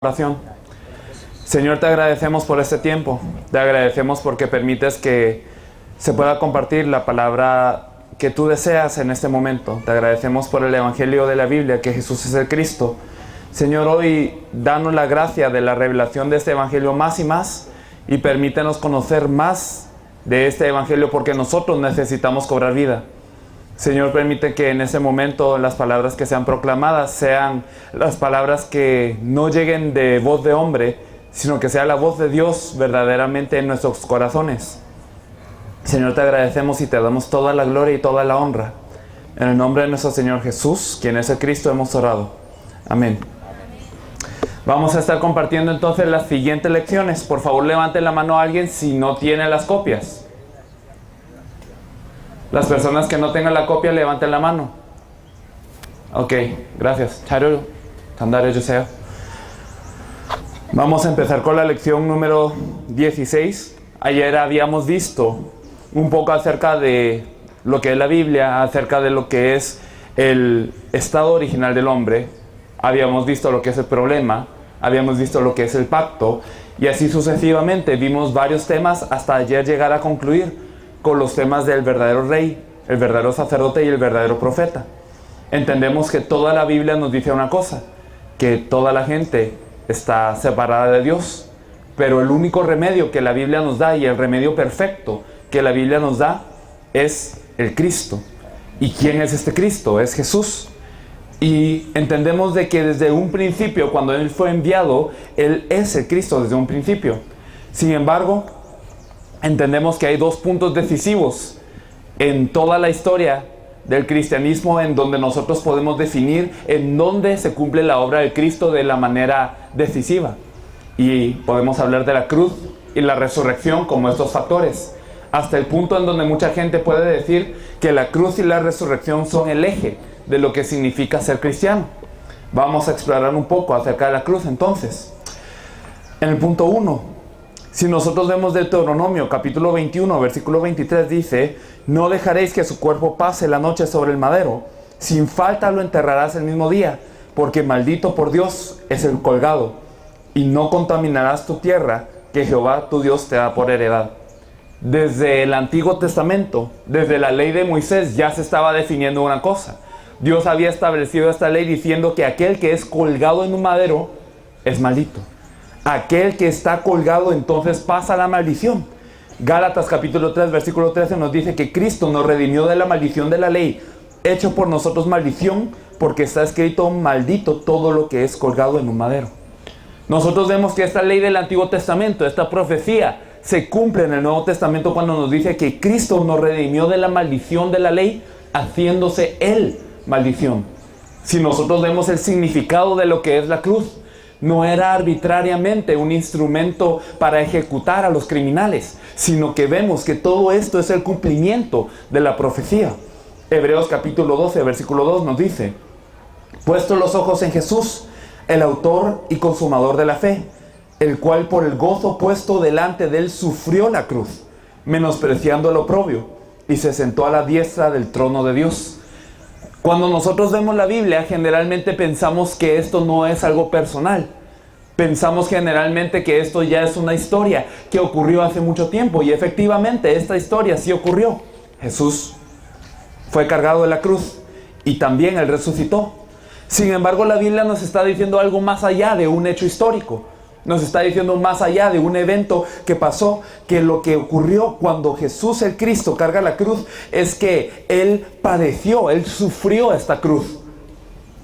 Oración. Señor, te agradecemos por este tiempo. Te agradecemos porque permites que se pueda compartir la palabra que tú deseas en este momento. Te agradecemos por el Evangelio de la Biblia, que Jesús es el Cristo. Señor, hoy danos la gracia de la revelación de este Evangelio más y más, y permítenos conocer más de este Evangelio, porque nosotros necesitamos cobrar vida. Señor, permite que en ese momento las palabras que sean proclamadas sean las palabras que no lleguen de voz de hombre, sino que sea la voz de Dios verdaderamente en nuestros corazones. Señor, te agradecemos y te damos toda la gloria y toda la honra. En el nombre de nuestro Señor Jesús, quien es el Cristo, hemos orado. Amén. Vamos a estar compartiendo entonces las siguientes lecciones. Por favor, levante la mano a alguien si no tiene las copias. Las personas que no tengan la copia, levanten la mano. Ok, gracias. Vamos a empezar con la lección número 16. Ayer habíamos visto un poco acerca de lo que es la Biblia, acerca de lo que es el estado original del hombre. Habíamos visto lo que es el problema, habíamos visto lo que es el pacto, y así sucesivamente. Vimos varios temas hasta ayer llegar a concluir con los temas del verdadero rey, el verdadero sacerdote y el verdadero profeta. Entendemos que toda la Biblia nos dice una cosa, que toda la gente está separada de Dios, pero el único remedio que la Biblia nos da, y el remedio perfecto que la Biblia nos da, es el Cristo. ¿Y quién es este Cristo? Es Jesús. Y entendemos de que desde un principio, cuando Él fue enviado, Él es el Cristo desde un principio. Sin embargo, entendemos que hay dos puntos decisivos en toda la historia del cristianismo, en donde nosotros podemos definir en dónde se cumple la obra del Cristo de la manera decisiva. Y podemos hablar de la cruz y la resurrección como estos factores, hasta el punto en donde mucha gente puede decir que la cruz y la resurrección son el eje de lo que significa ser cristiano. Vamos a explorar un poco acerca de la cruz entonces. En el punto 1, si nosotros vemos Deuteronomio capítulo 21, versículo 23, dice: no dejaréis que su cuerpo pase la noche sobre el madero, sin falta lo enterrarás el mismo día, porque maldito por Dios es el colgado, y no contaminarás tu tierra, que Jehová tu Dios te da por heredad. Desde el Antiguo Testamento, desde la ley de Moisés, ya se estaba definiendo una cosa. Dios había establecido esta ley diciendo que aquel que es colgado en un madero es maldito. Aquel que está colgado entonces pasa la maldición. Gálatas capítulo 3 versículo 13 nos dice que Cristo nos redimió de la maldición de la ley, hecho por nosotros maldición, porque está escrito: maldito todo lo que es colgado en un madero. Nosotros vemos que esta ley del Antiguo Testamento, esta profecía, se cumple en el Nuevo Testamento cuando nos dice que Cristo nos redimió de la maldición de la ley, haciéndose Él maldición. Si nosotros vemos el significado de lo que es la cruz, no era arbitrariamente un instrumento para ejecutar a los criminales, sino que vemos que todo esto es el cumplimiento de la profecía. Hebreos capítulo 12, versículo 2 nos dice: puesto los ojos en Jesús, el autor y consumador de la fe, el cual por el gozo puesto delante de él sufrió la cruz, menospreciando el oprobio, y se sentó a la diestra del trono de Dios. Cuando nosotros vemos la Biblia, generalmente pensamos que esto no es algo personal. Pensamos generalmente que esto ya es una historia que ocurrió hace mucho tiempo, y efectivamente esta historia sí ocurrió. Jesús fue cargado de la cruz y también Él resucitó. Sin embargo, la Biblia nos está diciendo algo más allá de un hecho histórico. Nos está diciendo más allá de un evento que pasó, que lo que ocurrió cuando Jesús el Cristo carga la cruz es que Él padeció, Él sufrió esta cruz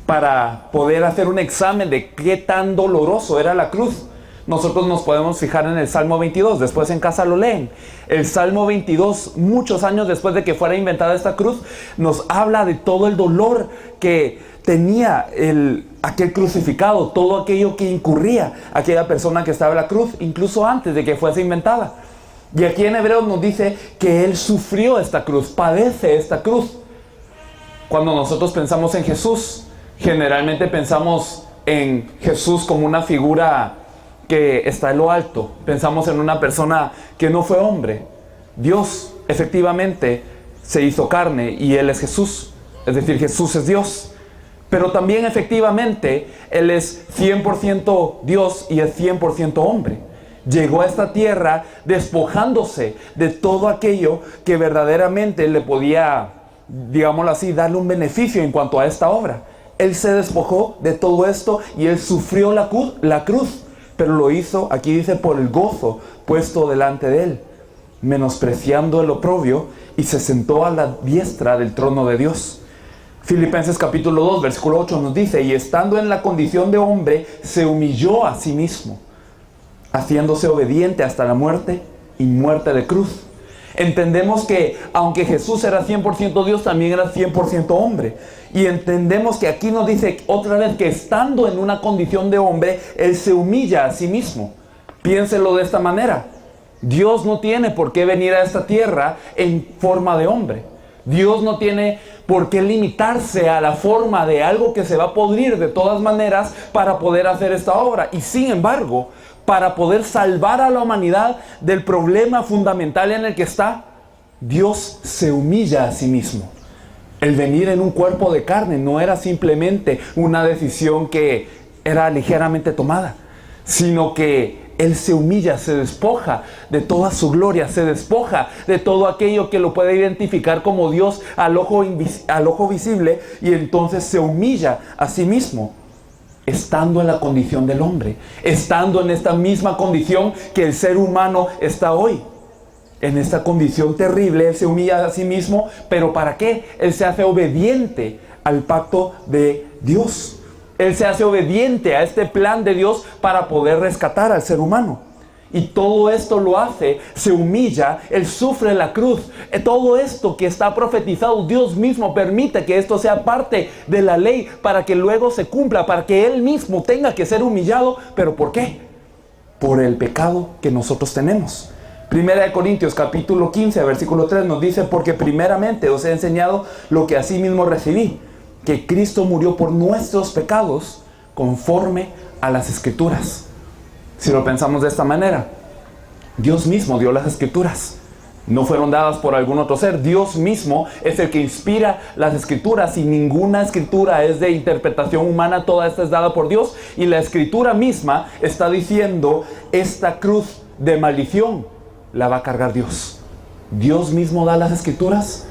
para poder hacer un examen de qué tan doloroso era la cruz. Nosotros nos podemos fijar en el Salmo 22, después en casa lo leen. El Salmo 22, muchos años después de que fuera inventada esta cruz, nos habla de todo el dolor que tenía aquel crucificado, todo aquello que incurría aquella persona que estaba en la cruz, incluso antes de que fuese inventada. Y aquí en Hebreos nos dice que Él sufrió esta cruz, padece esta cruz. Cuando nosotros pensamos en Jesús, generalmente pensamos en Jesús como una figura que está en lo alto. Pensamos en una persona que no fue hombre. Dios efectivamente se hizo carne y Él es Jesús. Es decir, Jesús es Dios. Pero también efectivamente Él es 100% Dios y es 100% hombre. Llegó a esta tierra despojándose de todo aquello que verdaderamente le podía, digámoslo así, darle un beneficio en cuanto a esta obra. Él se despojó de todo esto y Él sufrió la cruz, pero lo hizo, aquí dice, por el gozo puesto delante de Él, menospreciando el oprobio, y se sentó a la diestra del trono de Dios. Filipenses capítulo 2, versículo 8 nos dice: y estando en la condición de hombre, se humilló a sí mismo, haciéndose obediente hasta la muerte y muerte de cruz. Entendemos que aunque Jesús era 100% Dios, también era 100% hombre. Y entendemos que aquí nos dice otra vez que estando en una condición de hombre, Él se humilla a sí mismo. Piénselo de esta manera: Dios no tiene por qué venir a esta tierra en forma de hombre. Dios no tiene por qué limitarse a la forma de algo que se va a podrir de todas maneras para poder hacer esta obra. Y sin embargo, para poder salvar a la humanidad del problema fundamental en el que está, Dios se humilla a sí mismo. El venir en un cuerpo de carne no era simplemente una decisión que era ligeramente tomada, sino que Él se humilla, se despoja de toda su gloria, se despoja de todo aquello que lo puede identificar como Dios al ojo visible, y entonces se humilla a sí mismo, estando en la condición del hombre, estando en esta misma condición que el ser humano está hoy. En esta condición terrible, Él se humilla a sí mismo, pero ¿para qué? Él se hace obediente al pacto de Dios. Él se hace obediente a este plan de Dios para poder rescatar al ser humano. Y todo esto lo hace, se humilla, Él sufre la cruz. Todo esto que está profetizado, Dios mismo permite que esto sea parte de la ley para que luego se cumpla, para que Él mismo tenga que ser humillado. ¿Pero por qué? Por el pecado que nosotros tenemos. Primera de Corintios capítulo 15, versículo 3 nos dice: porque primeramente os he enseñado lo que asimismo recibí, que Cristo murió por nuestros pecados conforme a las Escrituras. Si lo pensamos de esta manera, Dios mismo dio las Escrituras. No fueron dadas por algún otro ser. Dios mismo es el que inspira las Escrituras, y ninguna Escritura es de interpretación humana. Toda esta es dada por Dios, y la Escritura misma está diciendo: esta cruz de maldición la va a cargar Dios. Dios mismo da las Escrituras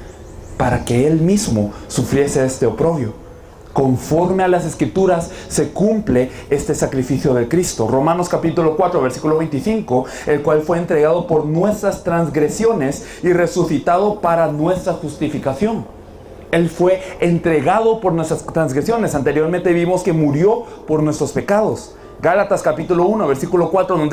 para que Él mismo sufriese este oprobio. Conforme a las Escrituras se cumple este sacrificio de Cristo. Romanos capítulo 4, versículo 25: el cual fue entregado por nuestras transgresiones y resucitado para nuestra justificación. Él fue entregado por nuestras transgresiones. Anteriormente vimos que murió por nuestros pecados. Gálatas capítulo 1, versículo 4 nos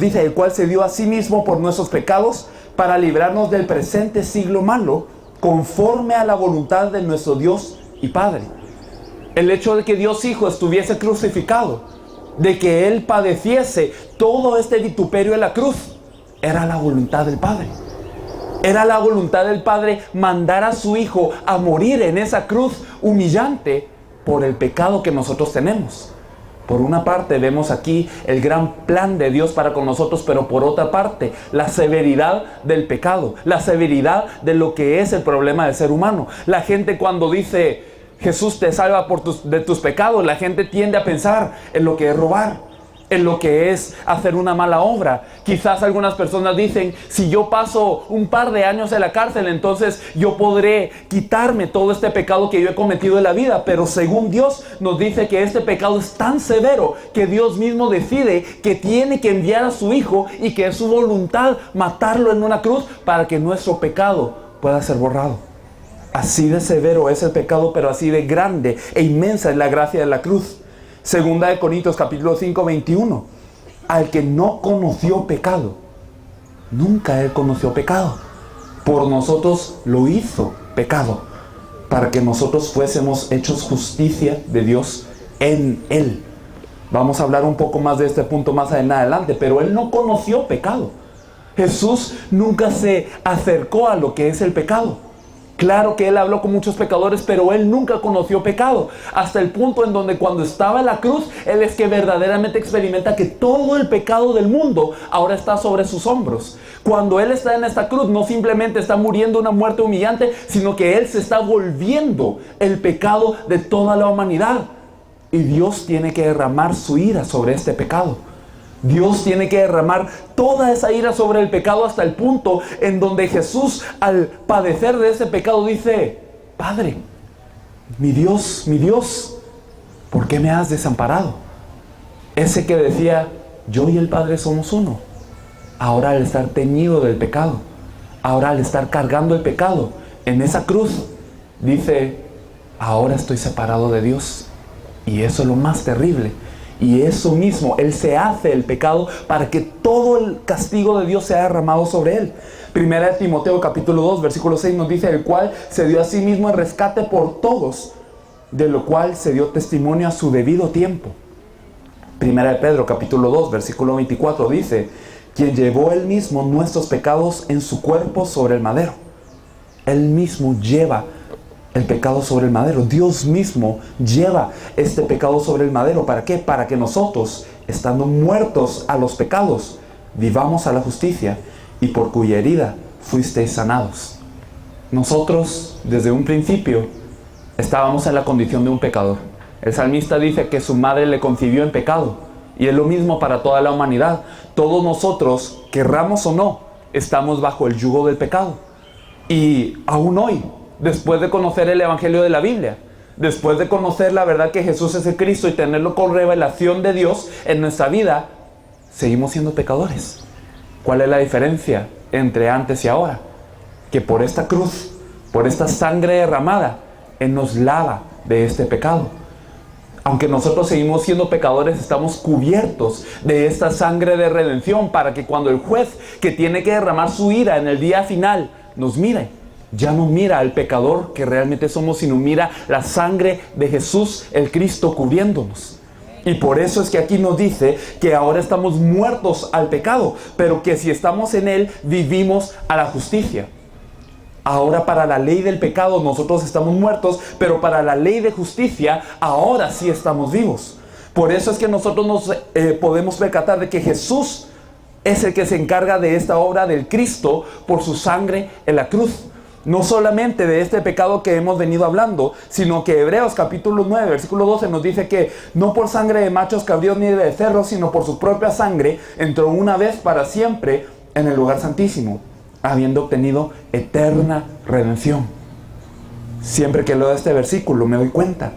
dice: el cual se dio a sí mismo por nuestros pecados para librarnos del presente siglo malo, conforme a la voluntad de nuestro Dios y Padre. El hecho de que Dios Hijo estuviese crucificado, de que Él padeciese todo este vituperio en la cruz, era la voluntad del Padre. Era la voluntad del Padre mandar a su Hijo a morir en esa cruz humillante por el pecado que nosotros tenemos. Por una parte vemos aquí el gran plan de Dios para con nosotros, pero por otra parte la severidad del pecado, la severidad de lo que es el problema del ser humano. La gente, cuando dice Jesús te salva de tus pecados, la gente tiende a pensar en lo que es robar, en lo que es hacer una mala obra. Quizás algunas personas dicen: si yo paso un par de años en la cárcel, entonces yo podré quitarme todo este pecado que yo he cometido en la vida. Pero según Dios nos dice que este pecado es tan severo que Dios mismo decide que tiene que enviar a su Hijo, y que es su voluntad matarlo en una cruz para que nuestro pecado pueda ser borrado. Así de severo es el pecado, pero así de grande e inmensa es la gracia de la cruz. Segunda de Corintios capítulo 5, 21. Al que no conoció pecado, nunca Él conoció pecado, por nosotros lo hizo pecado, para que nosotros fuésemos hechos justicia de Dios en Él. Vamos a hablar un poco más de este punto más en adelante, pero Él no conoció pecado. Jesús nunca se acercó a lo que es el pecado. Claro que Él habló con muchos pecadores, pero Él nunca conoció pecado. Hasta el punto en donde cuando estaba en la cruz, Él es que verdaderamente experimenta que todo el pecado del mundo ahora está sobre sus hombros. Cuando Él está en esta cruz, no simplemente está muriendo una muerte humillante, sino que Él se está volviendo el pecado de toda la humanidad. Y Dios tiene que derramar su ira sobre este pecado. Dios tiene que derramar toda esa ira sobre el pecado hasta el punto en donde Jesús, al padecer de ese pecado, dice: Padre, mi Dios, ¿por qué me has desamparado? Ese que decía: yo y el Padre somos uno. Ahora, al estar teñido del pecado, ahora al estar cargando el pecado en esa cruz, dice: ahora estoy separado de Dios. Y eso es lo más terrible. Y eso mismo, Él se hace el pecado para que todo el castigo de Dios sea derramado sobre Él. Primera de Timoteo capítulo 2 versículo 6 nos dice: el cual se dio a sí mismo en rescate por todos, de lo cual se dio testimonio a su debido tiempo. Primera de Pedro capítulo 2 versículo 24 dice: quien llevó Él mismo nuestros pecados en su cuerpo sobre el madero. Él mismo lleva el pecado sobre el madero. Dios mismo lleva este pecado sobre el madero. ¿Para qué? Para que nosotros, estando muertos a los pecados, vivamos a la justicia, y por cuya herida fuisteis sanados. Nosotros, desde un principio, estábamos en la condición de un pecador. El salmista dice que su madre le concibió en pecado, y es lo mismo para toda la humanidad. Todos nosotros, querramos o no, estamos bajo el yugo del pecado. Y aún hoy, después de conocer el Evangelio de la Biblia, después de conocer la verdad que Jesús es el Cristo y tenerlo con revelación de Dios en nuestra vida, seguimos siendo pecadores. ¿Cuál es la diferencia entre antes y ahora? Que por esta cruz, por esta sangre derramada, Él nos lava de este pecado. Aunque nosotros seguimos siendo pecadores, estamos cubiertos de esta sangre de redención, para que cuando el juez, que tiene que derramar su ira en el día final, nos mire, ya no mira al pecador que realmente somos, sino mira la sangre de Jesús, el Cristo, cubriéndonos. Y por eso es que aquí nos dice que ahora estamos muertos al pecado, pero que si estamos en Él, vivimos a la justicia. Ahora, para la ley del pecado nosotros estamos muertos, pero para la ley de justicia ahora sí estamos vivos. Por eso es que nosotros nos podemos percatar de que Jesús es el que se encarga de esta obra del Cristo por su sangre en la cruz. No solamente de este pecado que hemos venido hablando, sino que Hebreos capítulo 9, versículo 12 nos dice que no por sangre de machos cabríos ni de becerros, sino por su propia sangre entró una vez para siempre en el lugar santísimo, habiendo obtenido eterna redención. Siempre que leo este versículo me doy cuenta,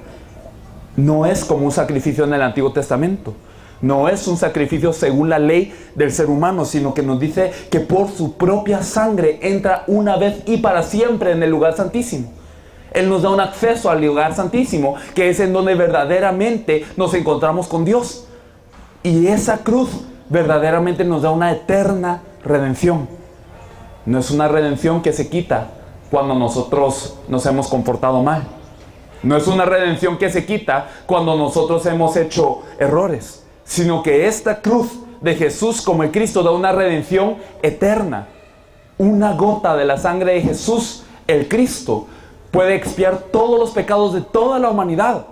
no es como un sacrificio en el Antiguo Testamento. No es un sacrificio según la ley del ser humano, sino que nos dice que por su propia sangre entra una vez y para siempre en el lugar santísimo. Él nos da un acceso al lugar santísimo, que es en donde verdaderamente nos encontramos con Dios. Y esa cruz verdaderamente nos da una eterna redención. No es una redención que se quita cuando nosotros nos hemos comportado mal. No es una redención que se quita cuando nosotros hemos hecho errores, sino que esta cruz de Jesús como el Cristo da una redención eterna. Una gota de la sangre de Jesús, el Cristo, puede expiar todos los pecados de toda la humanidad,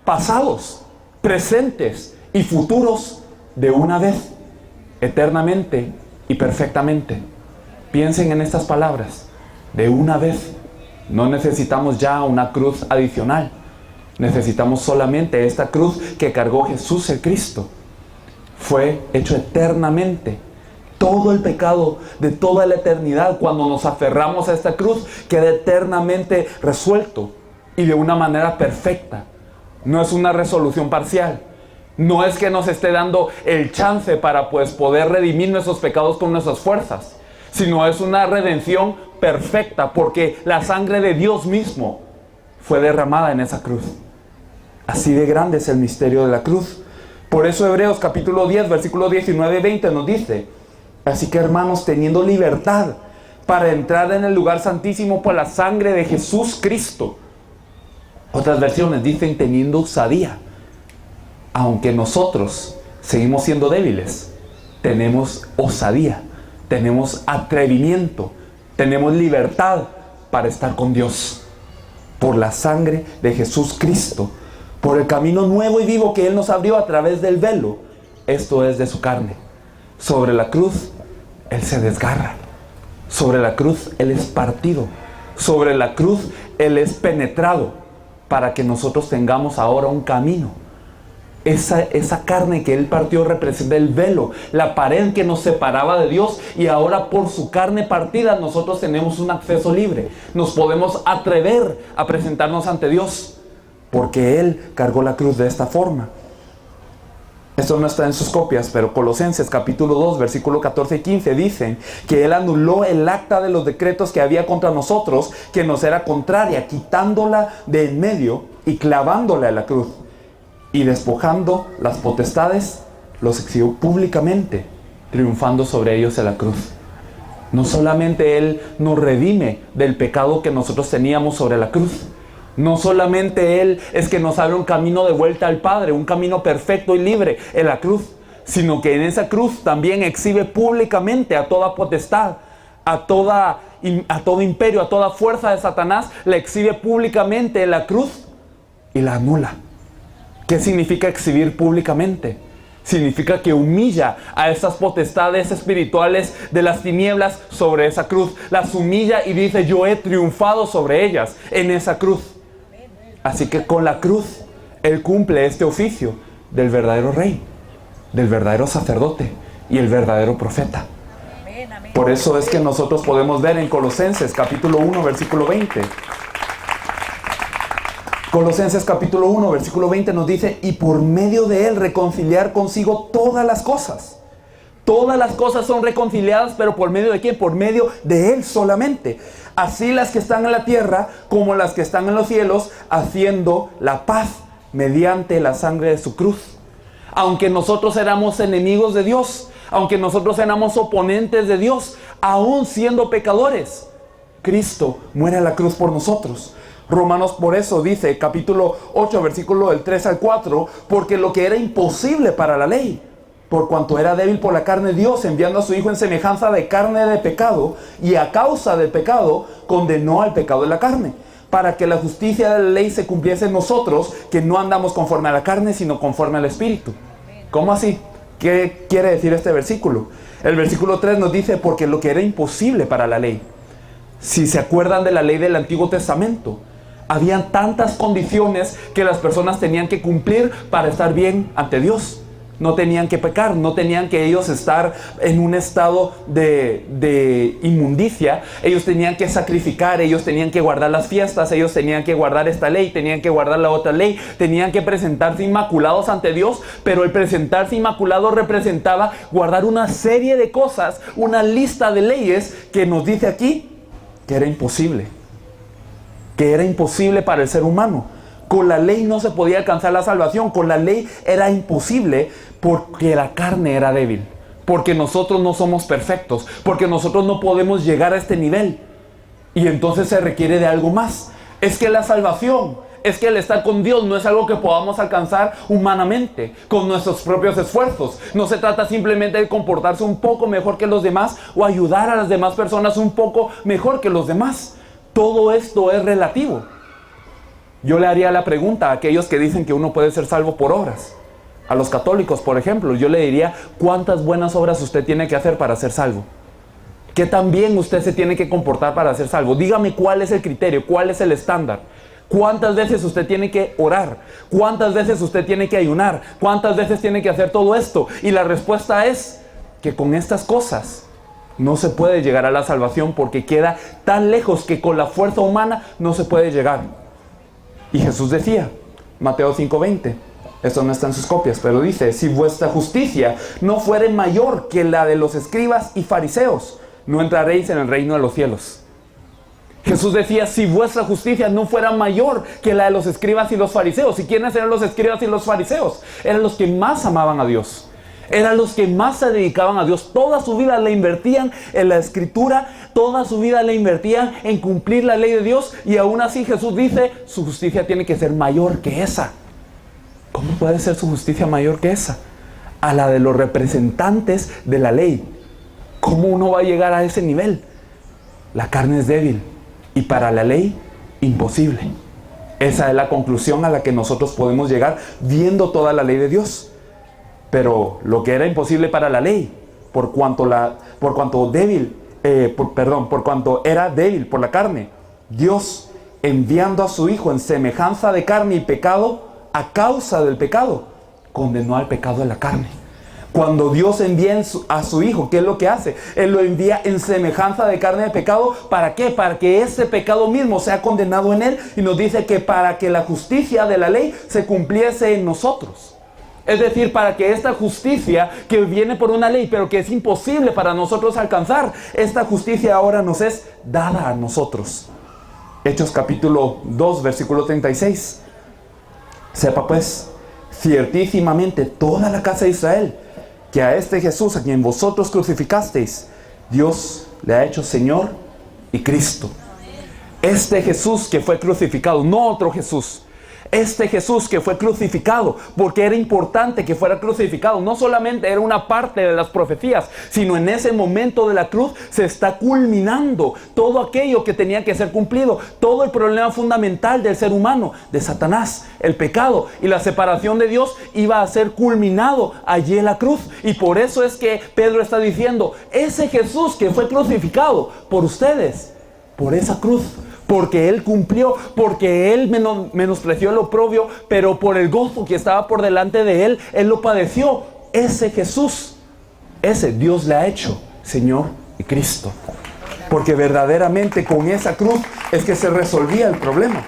pasados, presentes y futuros, de una vez, eternamente y perfectamente. Piensen en estas palabras: de una vez. No necesitamos ya una cruz adicional. Necesitamos solamente esta cruz que cargó Jesús el Cristo. Fue hecho eternamente. Todo el pecado de toda la eternidad, cuando nos aferramos a esta cruz, queda eternamente resuelto y de una manera perfecta. No es una resolución parcial. No es que nos esté dando el chance para poder redimir nuestros pecados con nuestras fuerzas, sino es una redención perfecta, porque la sangre de Dios mismo fue derramada en esa cruz. Así de grande es el misterio de la cruz. Por eso Hebreos capítulo 10, versículo 19 y 20 nos dice: así que, hermanos, teniendo libertad para entrar en el lugar santísimo por la sangre de Jesús Cristo. Otras versiones dicen teniendo osadía. Aunque nosotros seguimos siendo débiles, tenemos osadía, tenemos atrevimiento, tenemos libertad para estar con Dios. Por la sangre de Jesús Cristo, por el camino nuevo y vivo que Él nos abrió a través del velo, esto es de su carne. Sobre la cruz, Él se desgarra. Sobre la cruz, Él es partido. Sobre la cruz, Él es penetrado, para que nosotros tengamos ahora un camino. Esa carne que Él partió representa el velo, la pared que nos separaba de Dios, y ahora por su carne partida nosotros tenemos un acceso libre. Nos podemos atrever a presentarnos ante Dios, porque Él cargó la cruz de esta forma. Esto no está en sus copias, pero Colosenses capítulo 2, versículo 14 y 15 dicen que Él anuló el acta de los decretos que había contra nosotros, que nos era contraria, quitándola de en medio y clavándola a la cruz. Y despojando las potestades, los exhibió públicamente, triunfando sobre ellos en la cruz. No solamente Él nos redime del pecado que nosotros teníamos sobre la cruz. No solamente Él es que nos abre un camino de vuelta al Padre, un camino perfecto y libre en la cruz, sino que en esa cruz también exhibe públicamente a toda potestad, a todo imperio, a toda fuerza de Satanás, la exhibe públicamente en la cruz y la anula. ¿Qué significa exhibir públicamente? Significa que humilla a estas potestades espirituales de las tinieblas sobre esa cruz. Las humilla y dice: yo he triunfado sobre ellas en esa cruz. Así que con la cruz Él cumple este oficio del verdadero rey, del verdadero sacerdote y el verdadero profeta. Por eso es que nosotros podemos ver en Colosenses capítulo 1 versículo 20. Colosenses capítulo 1, versículo 20 nos dice: y por medio de Él reconciliar consigo todas las cosas. Todas las cosas son reconciliadas, pero ¿por medio de quién? Por medio de Él solamente. Así las que están en la tierra como las que están en los cielos, haciendo la paz mediante la sangre de su cruz. Aunque nosotros éramos enemigos de Dios, aunque nosotros éramos oponentes de Dios, aún siendo pecadores, Cristo muere en la cruz por nosotros. Romanos por eso dice, capítulo 8, versículo del 3 al 4, porque lo que era imposible para la ley, por cuanto era débil por la carne, Dios, enviando a su Hijo en semejanza de carne de pecado, y a causa del pecado, condenó al pecado de la carne, para que la justicia de la ley se cumpliese en nosotros, que no andamos conforme a la carne, sino conforme al Espíritu. ¿Cómo así? ¿Qué quiere decir este versículo? El versículo 3 nos dice, porque lo que era imposible para la ley. Si se acuerdan de la ley del Antiguo Testamento, habían tantas condiciones que las personas tenían que cumplir para estar bien ante Dios. No tenían que pecar, no tenían que ellos estar en un estado de inmundicia. Ellos tenían que sacrificar, ellos tenían que guardar las fiestas, ellos tenían que guardar esta ley, tenían que guardar la otra ley, tenían que presentarse inmaculados ante Dios, pero el presentarse inmaculado representaba guardar una serie de cosas, una lista de leyes que nos dice aquí que era imposible. Que era imposible para el ser humano. Con la ley no se podía alcanzar la salvación. Con la ley era imposible porque la carne era débil. Porque nosotros no somos perfectos. Porque nosotros no podemos llegar a este nivel. Y entonces se requiere de algo más. Es que la salvación, es que el estar con Dios no es algo que podamos alcanzar humanamente, con nuestros propios esfuerzos. No se trata simplemente de comportarse un poco mejor que los demás o ayudar a las demás personas un poco mejor que los demás. Todo esto es relativo. Yo le haría la pregunta a aquellos que dicen que uno puede ser salvo por obras. A los católicos, por ejemplo, yo le diría: ¿cuántas buenas obras usted tiene que hacer para ser salvo? ¿Qué tan bien usted se tiene que comportar para ser salvo? Dígame cuál es el criterio, cuál es el estándar. ¿Cuántas veces usted tiene que orar? ¿Cuántas veces usted tiene que ayunar? ¿Cuántas veces tiene que hacer todo esto? Y la respuesta es que con estas cosas no se puede llegar a la salvación, porque queda tan lejos que con la fuerza humana no se puede llegar. Y Jesús decía, Mateo 5:20, esto no está en sus copias, pero dice: si vuestra justicia no fuere mayor que la de los escribas y fariseos, no entraréis en el reino de los cielos. Jesús decía: si vuestra justicia no fuera mayor que la de los escribas y los fariseos. ¿Y quiénes eran los escribas y los fariseos? Eran los que más amaban a Dios. Eran los que más se dedicaban a Dios. Toda su vida la invertían en la escritura. Toda su vida la invertían en cumplir la ley de Dios. Y aún así Jesús dice: su justicia tiene que ser mayor que esa. ¿Cómo puede ser su justicia mayor que esa? A la de los representantes de la ley. ¿Cómo uno va a llegar a ese nivel? La carne es débil. y para la ley, imposible. Esa es la conclusión a la que nosotros podemos llegar viendo toda la ley de Dios. Pero lo que era imposible para la ley, por cuanto era débil por la carne, Dios, enviando a su Hijo en semejanza de carne y pecado, a causa del pecado, condenó al pecado de la carne. Cuando Dios envía a su Hijo, ¿qué es lo que hace? Él lo envía en semejanza de carne de pecado. ¿Para qué? Para que ese pecado mismo sea condenado en Él. Y nos dice que para que la justicia de la ley se cumpliese en nosotros. Es decir, para que esta justicia que viene por una ley, pero que es imposible para nosotros alcanzar, esta justicia ahora nos es dada a nosotros. Hechos capítulo 2, versículo 36. Sepa pues, ciertísimamente toda la casa de Israel, que a este Jesús, a quien vosotros crucificasteis, Dios le ha hecho Señor y Cristo. Este Jesús que fue crucificado, no otro Jesús. Este Jesús que fue crucificado, porque era importante que fuera crucificado. No solamente era una parte de las profecías, sino en ese momento de la cruz se está culminando todo aquello que tenía que ser cumplido. Todo el problema fundamental del ser humano, de Satanás, el pecado y la separación de Dios, iba a ser culminado allí en la cruz. Y por eso es que Pedro está diciendo, ese Jesús que fue crucificado por ustedes, por esa cruz, porque Él cumplió, porque Él menospreció el oprobio, pero por el gozo que estaba por delante de Él, Él lo padeció. Ese Jesús, ese Dios le ha hecho Señor y Cristo. Porque verdaderamente con esa cruz es que se resolvía el problema.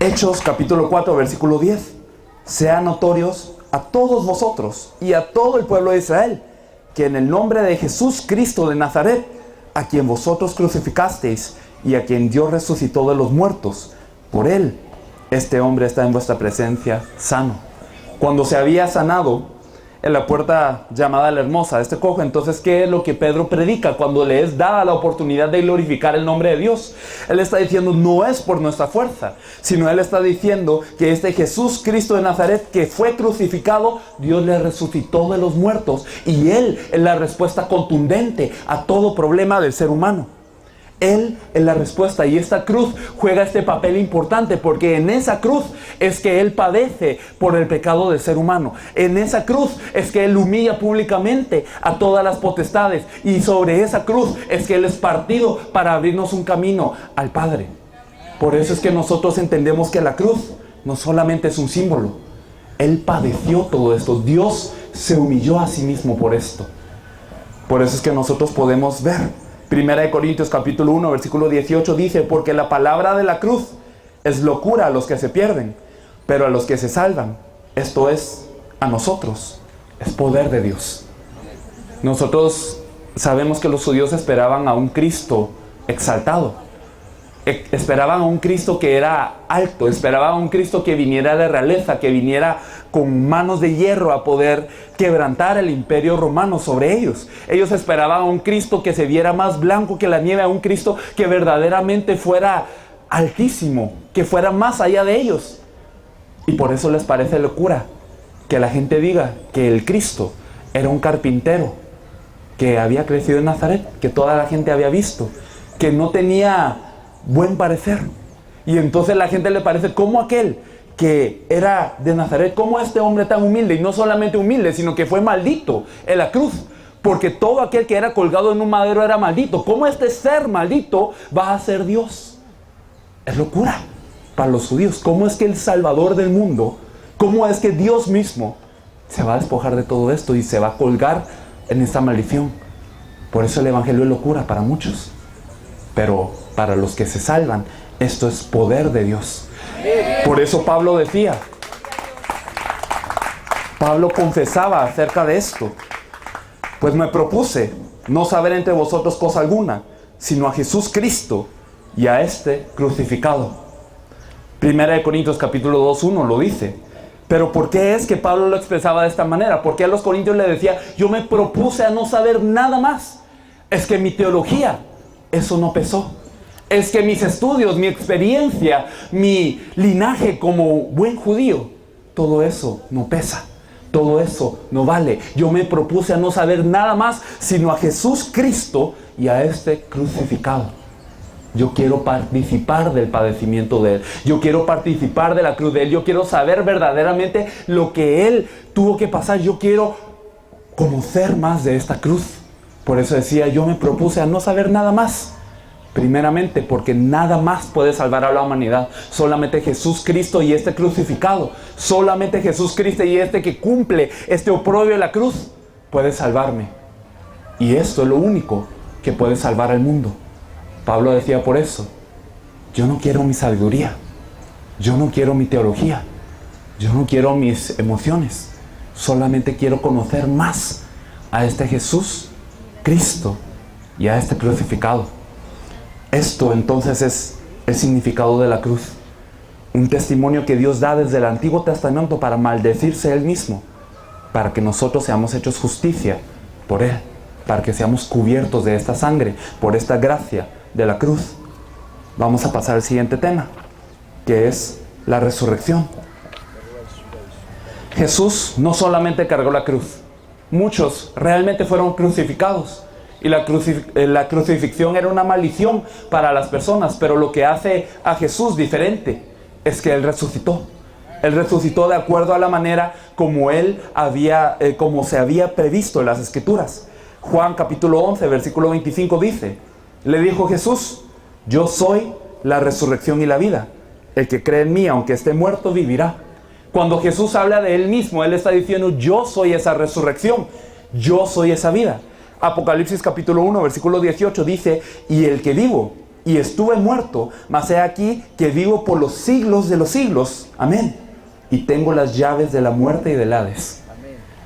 Hechos capítulo 4, versículo 10. Sean notorios a todos vosotros y a todo el pueblo de Israel, que en el nombre de Jesús Cristo de Nazaret, a quien vosotros crucificasteis y a quien Dios resucitó de los muertos, por Él, este hombre está en vuestra presencia sano. Cuando se había sanado en la puerta llamada La Hermosa, este cojo, entonces, ¿qué es lo que Pedro predica cuando le es dada la oportunidad de glorificar el nombre de Dios? Él está diciendo, no es por nuestra fuerza, sino Él está diciendo que este Jesús Cristo de Nazaret que fue crucificado, Dios le resucitó de los muertos, y Él es la respuesta contundente a todo problema del ser humano. Él es la respuesta, y esta cruz juega este papel importante, porque en esa cruz es que Él padece por el pecado del ser humano. En esa cruz es que Él humilla públicamente a todas las potestades, y sobre esa cruz es que Él es partido para abrirnos un camino al Padre. Por eso es que nosotros entendemos que la cruz no solamente es un símbolo. Él padeció todo esto. Dios se humilló a sí mismo por esto. Por eso es que nosotros podemos ver. Primera de Corintios capítulo 1, versículo 18 dice, porque la palabra de la cruz es locura a los que se pierden, pero a los que se salvan, esto es, a nosotros, es poder de Dios. Nosotros sabemos que los judíos esperaban a un Cristo exaltado. Esperaban a un Cristo que era alto, esperaban a un Cristo que viniera de realeza, que viniera con manos de hierro a poder quebrantar el imperio romano sobre ellos. Ellos esperaban a un Cristo que se viera más blanco que la nieve, a un Cristo que verdaderamente fuera altísimo, que fuera más allá de ellos. Y por eso les parece locura que la gente diga que el Cristo era un carpintero que había crecido en Nazaret, que toda la gente había visto, que no tenía buen parecer. Y entonces la gente le parece, ¿cómo aquel que era de Nazaret, cómo este hombre tan humilde, y no solamente humilde, sino que fue maldito en la cruz? Porque todo aquel que era colgado en un madero era maldito. ¿Cómo este ser maldito va a ser Dios? Es locura para los judíos. ¿Cómo es que el Salvador del mundo, cómo es que Dios mismo se va a despojar de todo esto y se va a colgar en esta maldición? Por eso el evangelio es locura para muchos. Pero para los que se salvan, esto es poder de Dios. Por eso Pablo decía, Pablo confesaba acerca de esto. Pues me propuse no saber entre vosotros cosa alguna, sino a Jesús Cristo y a este crucificado. Primera de Corintios capítulo 2:1 lo dice. Pero ¿por qué es que Pablo lo expresaba de esta manera? ¿Por qué a los corintios le decía, yo me propuse a no saber nada más? Es que mi teología, eso no pesó. Es que mis estudios, mi experiencia, mi linaje como buen judío, todo eso no pesa. todo eso no vale. Yo me propuse a no saber nada más sino a Jesús Cristo y a este crucificado. Yo quiero participar del padecimiento de Él. Yo quiero participar de la cruz de Él. Yo quiero saber verdaderamente lo que Él tuvo que pasar. Yo quiero conocer más de esta cruz. Por eso decía, yo me propuse a no saber nada más. Primeramente, porque nada más puede salvar a la humanidad. Solamente Jesús Cristo y este crucificado. Solamente Jesús Cristo y este que cumple este oprobio de la cruz puede salvarme. Y esto es lo único que puede salvar al mundo. Pablo decía por eso, yo no quiero mi sabiduría, yo no quiero mi teología, yo no quiero mis emociones, solamente quiero conocer más a este Jesús, Cristo y a este crucificado. Esto entonces es el significado de la cruz, un testimonio que Dios da desde el Antiguo Testamento para maldecirse Él mismo, para que nosotros seamos hechos justicia por Él, para que seamos cubiertos de esta sangre, por esta gracia de la cruz. Vamos a pasar al siguiente tema, que es la resurrección. Jesús no solamente cargó la cruz, muchos realmente fueron crucificados y la crucifixión era una maldición para las personas, pero lo que hace a Jesús diferente es que Él resucitó. Él resucitó de acuerdo a la manera como como se había previsto en las Escrituras. Juan capítulo 11 versículo 25 dice: le dijo Jesús, yo soy la resurrección y la vida. El que cree en mí, aunque esté muerto, vivirá. Cuando Jesús habla de Él mismo, Él está diciendo, yo soy esa resurrección, yo soy esa vida. Apocalipsis capítulo 1, versículo 18 dice, y el que vivo y estuve muerto, mas he aquí que vivo por los siglos de los siglos. Amén. Y tengo las llaves de la muerte y del Hades.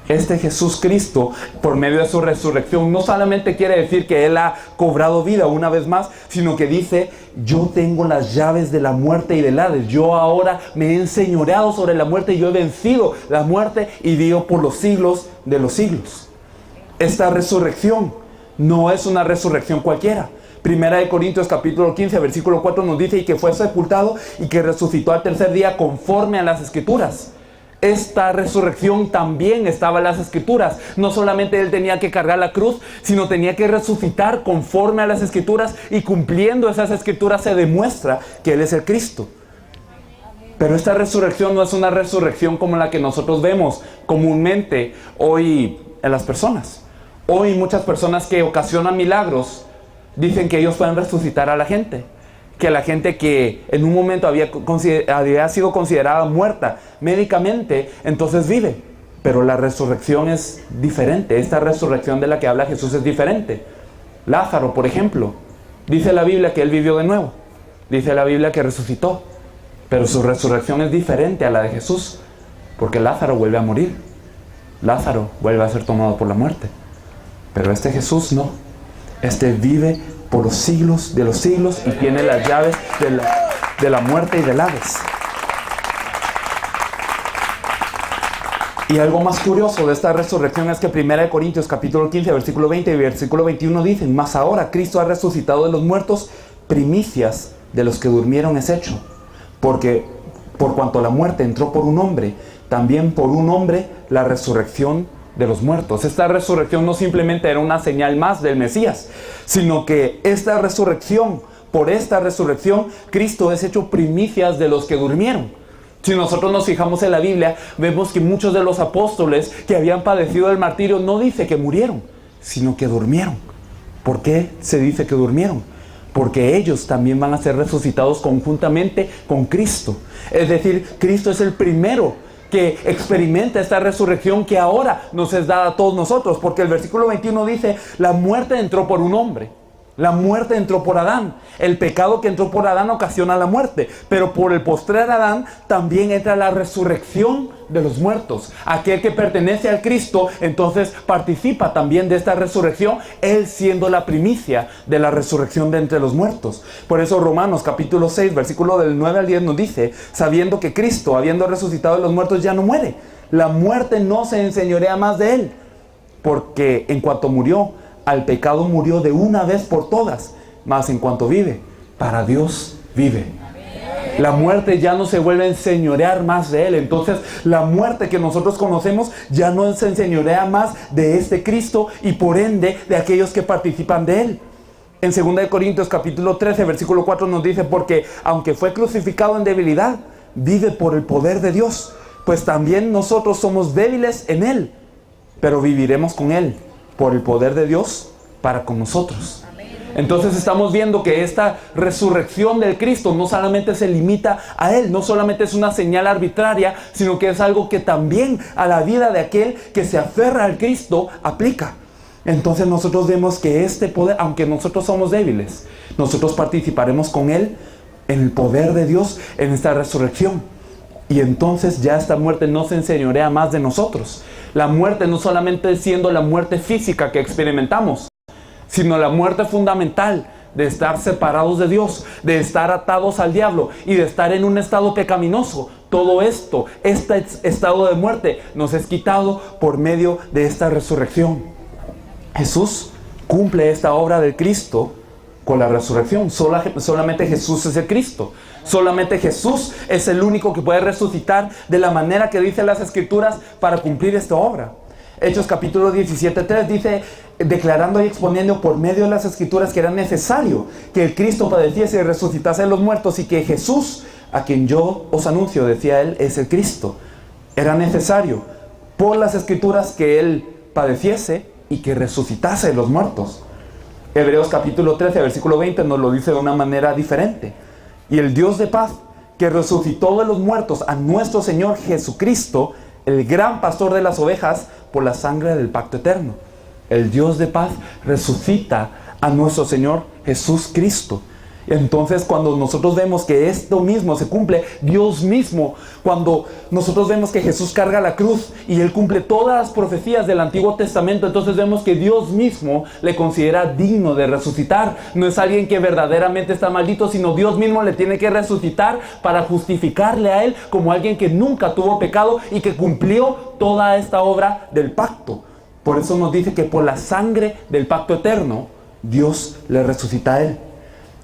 Este Jesús Cristo, por medio de su resurrección, no solamente quiere decir que Él ha cobrado vida una vez más, sino que dice, yo tengo las llaves de la muerte y del Hades. Yo ahora me he enseñoreado sobre la muerte y yo he vencido la muerte y vivo por los siglos de los siglos. Esta resurrección no es una resurrección cualquiera. Primera de Corintios capítulo 15, versículo 4 nos dice, y que fue sepultado y que resucitó al tercer día conforme a las Escrituras. Esta resurrección también estaba en las Escrituras. No solamente Él tenía que cargar la cruz, sino tenía que resucitar conforme a las Escrituras, y cumpliendo esas Escrituras se demuestra que Él es el Cristo. Pero esta resurrección no es una resurrección como la que nosotros vemos comúnmente hoy en las personas. Hoy muchas personas que ocasionan milagros dicen que ellos pueden resucitar a la gente. Que la gente que en un momento había sido considerada muerta médicamente, entonces vive. Pero la resurrección es diferente. Esta resurrección de la que habla Jesús es diferente. Lázaro, por ejemplo, dice la Biblia que él vivió de nuevo. Dice la Biblia que resucitó. Pero su resurrección es diferente a la de Jesús, porque Lázaro vuelve a morir. Lázaro vuelve a ser tomado por la muerte. Pero este Jesús no. Este vive por los siglos de los siglos y tiene las llaves de la muerte y del Hades. Y algo más curioso de esta resurrección es que 1 Corintios capítulo 15, versículo 20 y versículo 21 dicen, mas ahora Cristo ha resucitado de los muertos, primicias de los que durmieron es hecho. Porque por cuanto la muerte entró por un hombre, también por un hombre la resurrección de los muertos. Esta resurrección no simplemente era una señal más del Mesías, sino que por esta resurrección, Cristo es hecho primicias de los que durmieron. Si nosotros nos fijamos en la Biblia, vemos que muchos de los apóstoles que habían padecido el martirio no dice que murieron, sino que durmieron. ¿Por qué se dice que durmieron? Porque ellos también van a ser resucitados conjuntamente con Cristo. Es decir, Cristo es el primero que experimenta esta resurrección que ahora nos es dada a todos nosotros. Porque el versículo 21 dice, la muerte entró por un hombre. La muerte entró por Adán. El pecado que entró por Adán ocasiona la muerte. Pero por el postrer Adán también entra la resurrección de los muertos. Aquel que pertenece al Cristo entonces participa también de esta resurrección, él siendo la primicia de la resurrección de entre los muertos. Por eso Romanos capítulo 6, versículo del 9 al 10 nos dice, sabiendo que Cristo, habiendo resucitado de los muertos, ya no muere. La muerte no se enseñorea más de él. Porque en cuanto murió, al pecado murió de una vez por todas, mas en cuanto vive, para Dios vive. La muerte ya no se vuelve a enseñorear más de Él. Entonces la muerte que nosotros conocemos ya no se enseñorea más de este Cristo y por ende de aquellos que participan de Él. En 2 Corintios capítulo 13 versículo 4 nos dice: porque aunque fue crucificado en debilidad, vive por el poder de Dios, pues también nosotros somos débiles en Él, pero viviremos con Él por el poder de Dios para con nosotros. Entonces estamos viendo que esta resurrección del Cristo no solamente se limita a Él, no solamente es una señal arbitraria, sino que es algo que también a la vida de aquel que se aferra al Cristo aplica. Entonces nosotros vemos que este poder, aunque nosotros somos débiles, nosotros participaremos con Él en el poder de Dios en esta resurrección. Y entonces ya esta muerte no se enseñorea más de nosotros. La muerte no solamente siendo la muerte física que experimentamos, sino la muerte fundamental de estar separados de Dios, de estar atados al diablo y de estar en un estado pecaminoso. Todo esto, este estado de muerte nos es quitado por medio de esta resurrección. Jesús cumple esta obra del Cristo con la resurrección. Solamente Jesús es el Cristo. Solamente Jesús es el único que puede resucitar de la manera que dice las Escrituras para cumplir esta obra. Hechos capítulo 17:3 dice, declarando y exponiendo por medio de las Escrituras que era necesario que el Cristo padeciese y resucitase de los muertos, y que Jesús, a quien yo os anuncio, decía él, es el Cristo. Era necesario por las Escrituras que él padeciese y que resucitase de los muertos. Hebreos capítulo 13 versículo 20 nos lo dice de una manera diferente. Y el Dios de paz, que resucitó de los muertos a nuestro Señor Jesucristo, el gran pastor de las ovejas, por la sangre del pacto eterno. El Dios de paz resucita a nuestro Señor Jesús Cristo. Entonces, cuando nosotros vemos que esto mismo se cumple, Dios mismo, cuando nosotros vemos que Jesús carga la cruz y Él cumple todas las profecías del Antiguo Testamento, entonces vemos que Dios mismo le considera digno de resucitar. No es alguien que verdaderamente está maldito, sino Dios mismo le tiene que resucitar para justificarle a Él como alguien que nunca tuvo pecado y que cumplió toda esta obra del pacto. Por eso nos dice que por la sangre del pacto eterno, Dios le resucita a Él.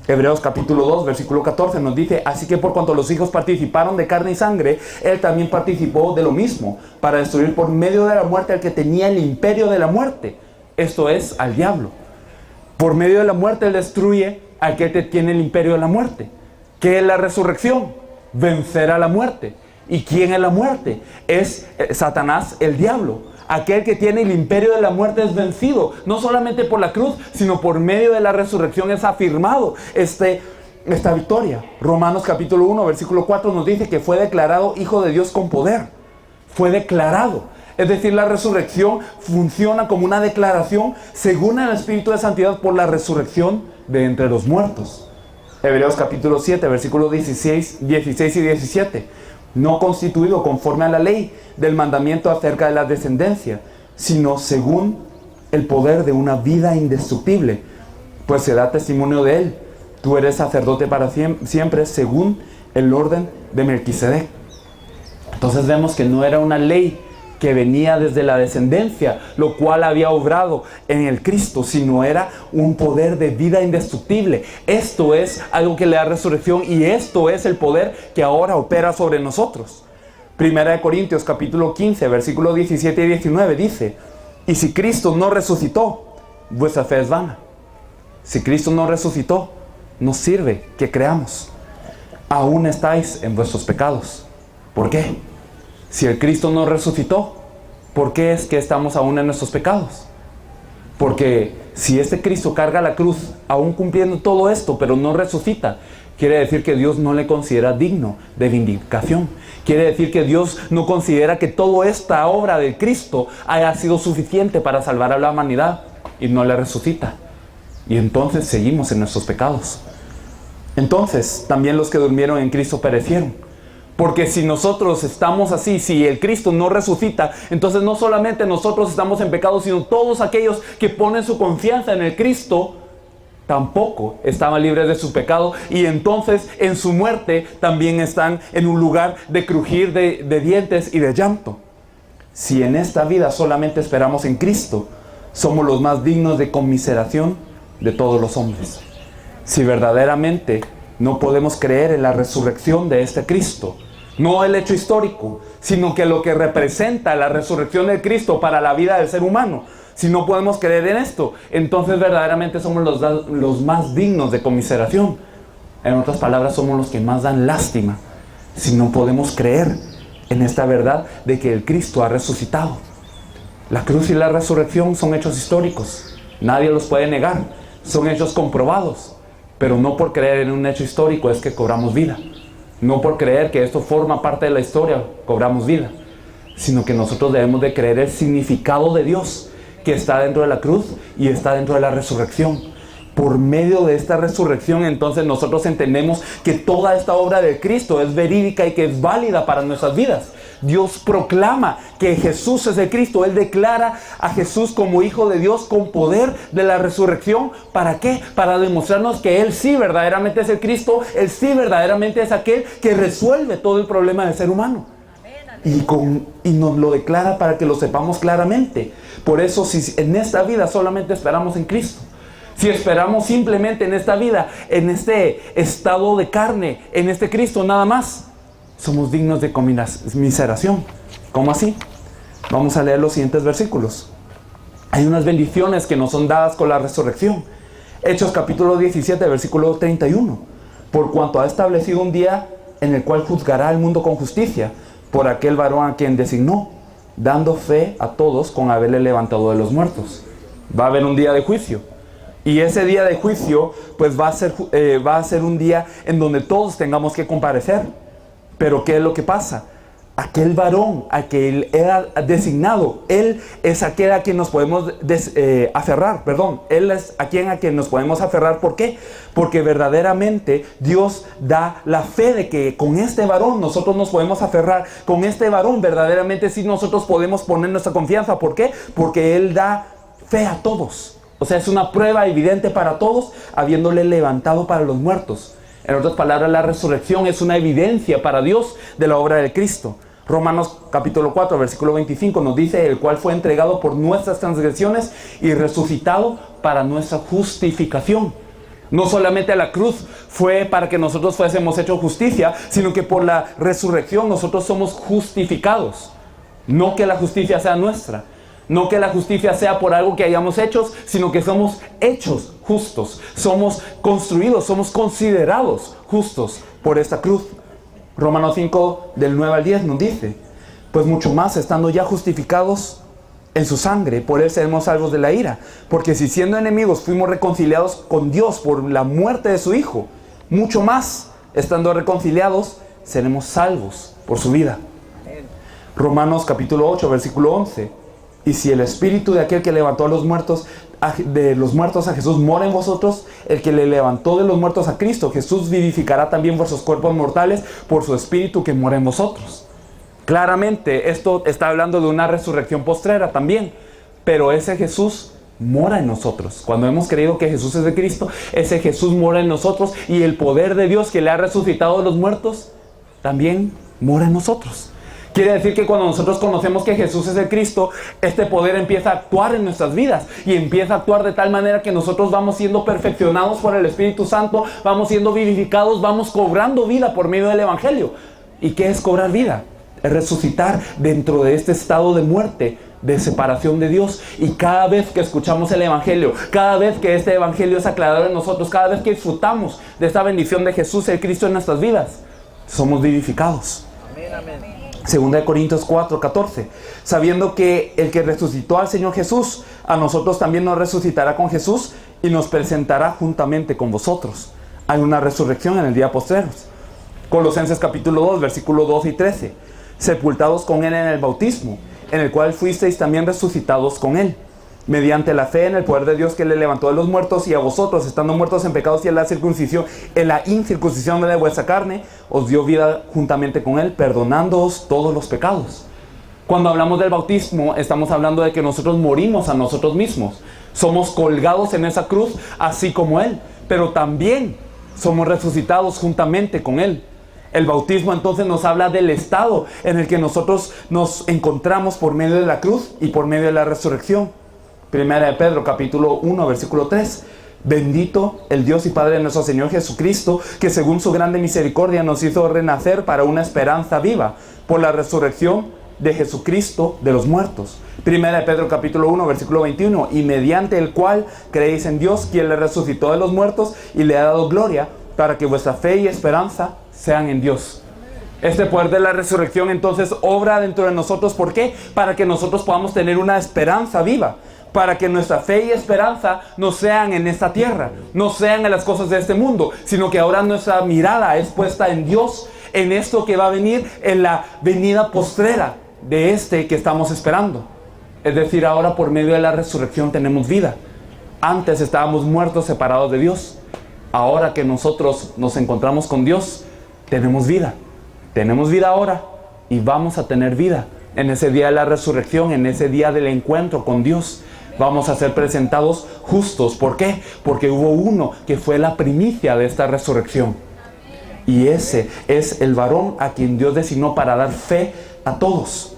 Hebreos capítulo 2, versículo 14 nos dice: así que por cuanto los hijos participaron de carne y sangre, Él también participó de lo mismo, para destruir por medio de la muerte al que tenía el imperio de la muerte, esto es, al diablo. Por medio de la muerte Él destruye al que tiene el imperio de la muerte. ¿Qué es la resurrección? Vencer a la muerte. ¿Y quién es la muerte? Es Satanás, el diablo. Aquel que tiene el imperio de la muerte es vencido, no solamente por la cruz, sino por medio de la resurrección es afirmado esta victoria. Romanos capítulo 1, versículo 4 nos dice que fue declarado Hijo de Dios con poder. Fue declarado. Es decir, la resurrección funciona como una declaración según el Espíritu de Santidad por la resurrección de entre los muertos. Hebreos capítulo 7, versículos 16 y 17. No constituido conforme a la ley del mandamiento acerca de la descendencia, sino según el poder de una vida indestructible, pues se da testimonio de él. Tú eres sacerdote para siempre, según el orden de Melquisedec. Entonces vemos que no era una ley que venía desde la descendencia, lo cual había obrado en el Cristo, sino era un poder de vida indestructible. Esto es algo que le da resurrección y esto es el poder que ahora opera sobre nosotros. Primera de Corintios capítulo 15, versículos 17 y 19 dice: y si Cristo no resucitó, vuestra fe es vana. Si Cristo no resucitó, no sirve que creamos. Aún estáis en vuestros pecados. ¿Por qué? Si el Cristo no resucitó, ¿por qué es que estamos aún en nuestros pecados? Porque si este Cristo carga la cruz, aún cumpliendo todo esto, pero no resucita, quiere decir que Dios no le considera digno de vindicación. Quiere decir que Dios no considera que toda esta obra de Cristo haya sido suficiente para salvar a la humanidad y no le resucita. Y entonces seguimos en nuestros pecados. Entonces, también los que durmieron en Cristo perecieron. Porque si nosotros estamos así, si el Cristo no resucita, entonces no solamente nosotros estamos en pecado, sino todos aquellos que ponen su confianza en el Cristo tampoco estaban libres de su pecado, y entonces en su muerte también están en un lugar de crujir de dientes y de llanto. Si en esta vida solamente esperamos en Cristo, somos los más dignos de conmiseración de todos los hombres. Si verdaderamente no podemos creer en la resurrección de este Cristo. No el hecho histórico, sino que lo que representa la resurrección de Cristo para la vida del ser humano. Si no podemos creer en esto, entonces verdaderamente somos los más dignos de conmiseración. En otras palabras, somos los que más dan lástima si no podemos creer en esta verdad de que el Cristo ha resucitado. La cruz y la resurrección son hechos históricos. Nadie los puede negar. Son hechos comprobados. Pero no por creer en un hecho histórico es que cobramos vida. No por creer que esto forma parte de la historia cobramos vida. Sino que nosotros debemos de creer el significado de Dios que está dentro de la cruz y está dentro de la resurrección. Por medio de esta resurrección, entonces nosotros entendemos que toda esta obra de Cristo es verídica y que es válida para nuestras vidas. Dios proclama que Jesús es el Cristo. Él declara a Jesús como Hijo de Dios con poder de la resurrección. ¿Para qué? Para demostrarnos que Él sí verdaderamente es el Cristo. Él sí verdaderamente es aquel que resuelve todo el problema del ser humano. Y nos lo declara para que lo sepamos claramente. Por eso, si en esta vida solamente esperamos en Cristo, si esperamos simplemente en esta vida, en este estado de carne, en este Cristo nada más, somos dignos de conmiseración. ¿Cómo así? Vamos a leer los siguientes versículos. Hay unas bendiciones que nos son dadas con la resurrección. Hechos capítulo 17, versículo 31. Por cuanto ha establecido un día en el cual juzgará al mundo con justicia, por aquel varón a quien designó, dando fe a todos con haberle levantado de los muertos. Va a haber un día de juicio. Y ese día de juicio, pues va a ser un día en donde todos tengamos que comparecer. Pero ¿qué es lo que pasa? Aquel varón a que él era designado, él es aquel a quien nos podemos aferrar, él es a quien nos podemos aferrar. ¿Por qué? Porque verdaderamente Dios da la fe de que con este varón nosotros nos podemos aferrar. Con este varón verdaderamente sí nosotros podemos poner nuestra confianza. ¿Por qué? Porque Él da fe a todos. O sea, es una prueba evidente para todos, habiéndole levantado para los muertos. En otras palabras, la resurrección es una evidencia para Dios de la obra de Cristo. Romanos capítulo 4, versículo 25 nos dice: el cual fue entregado por nuestras transgresiones y resucitado para nuestra justificación. No solamente la cruz fue para que nosotros fuésemos hechos justicia, sino que por la resurrección nosotros somos justificados. No que la justicia sea nuestra, no que la justicia sea por algo que hayamos hecho, sino que somos hechos justos. Somos construidos, somos considerados justos por esta cruz. Romanos 5, del 9 al 10 nos dice: pues mucho más, estando ya justificados en su sangre, por él seremos salvos de la ira. Porque si siendo enemigos fuimos reconciliados con Dios por la muerte de su Hijo, mucho más, estando reconciliados, seremos salvos por su vida. Romanos capítulo 8, versículo 11. Y si el espíritu de aquel que levantó a los muertos a Jesús mora en vosotros, el que le levantó de los muertos a Cristo Jesús vivificará también vuestros cuerpos mortales por su espíritu que mora en vosotros. Claramente esto está hablando de una resurrección postrera también, pero ese Jesús mora en nosotros. Cuando hemos creído que Jesús es de Cristo, ese Jesús mora en nosotros, y el poder de Dios que le ha resucitado de los muertos también mora en nosotros. Quiere decir que cuando nosotros conocemos que Jesús es el Cristo, este poder empieza a actuar en nuestras vidas y empieza a actuar de tal manera que nosotros vamos siendo perfeccionados por el Espíritu Santo, vamos siendo vivificados, vamos cobrando vida por medio del Evangelio. ¿Y qué es cobrar vida? Es resucitar dentro de este estado de muerte, de separación de Dios. Y cada vez que escuchamos el Evangelio, cada vez que este Evangelio es aclarado en nosotros, cada vez que disfrutamos de esta bendición de Jesús, el Cristo en nuestras vidas, somos vivificados. Amén, amén. 2 Corintios 4, 14. Sabiendo que el que resucitó al Señor Jesús, a nosotros también nos resucitará con Jesús y nos presentará juntamente con vosotros. Hay una resurrección en el día postrero. Colosenses capítulo 2, versículo 12 y 13. Sepultados con Él en el bautismo, en el cual fuisteis también resucitados con Él, mediante la fe en el poder de Dios que le levantó de los muertos, y a vosotros, estando muertos en pecados y en la incircuncisión de vuestra carne, os dio vida juntamente con Él, perdonándoos todos los pecados. Cuando hablamos del bautismo, estamos hablando de que nosotros morimos a nosotros mismos. Somos colgados en esa cruz, así como Él, pero también somos resucitados juntamente con Él. El bautismo entonces nos habla del estado en el que nosotros nos encontramos por medio de la cruz y por medio de la resurrección. Primera de Pedro capítulo 1, versículo 3. Bendito el Dios y Padre de nuestro Señor Jesucristo, que según su grande misericordia nos hizo renacer para una esperanza viva, por la resurrección de Jesucristo de los muertos. Primera de Pedro capítulo 1 versículo 21, y mediante el cual creéis en Dios, quien le resucitó de los muertos y le ha dado gloria, para que vuestra fe y esperanza sean en Dios. Este poder de la resurrección entonces obra dentro de nosotros. ¿Por qué? Para que nosotros podamos tener una esperanza viva, para que nuestra fe y esperanza no sean en esta tierra, no sean en las cosas de este mundo, sino que ahora nuestra mirada es puesta en Dios, en esto que va a venir, en la venida postrera de este que estamos esperando. Es decir, ahora por medio de la resurrección tenemos vida. Antes estábamos muertos, separados de Dios. Ahora que nosotros nos encontramos con Dios, tenemos vida. Tenemos vida ahora y vamos a tener vida en ese día de la resurrección, en ese día del encuentro con Dios. Vamos a ser presentados justos. ¿Por qué? Porque hubo uno que fue la primicia de esta resurrección. Y ese es el varón a quien Dios designó para dar fe a todos,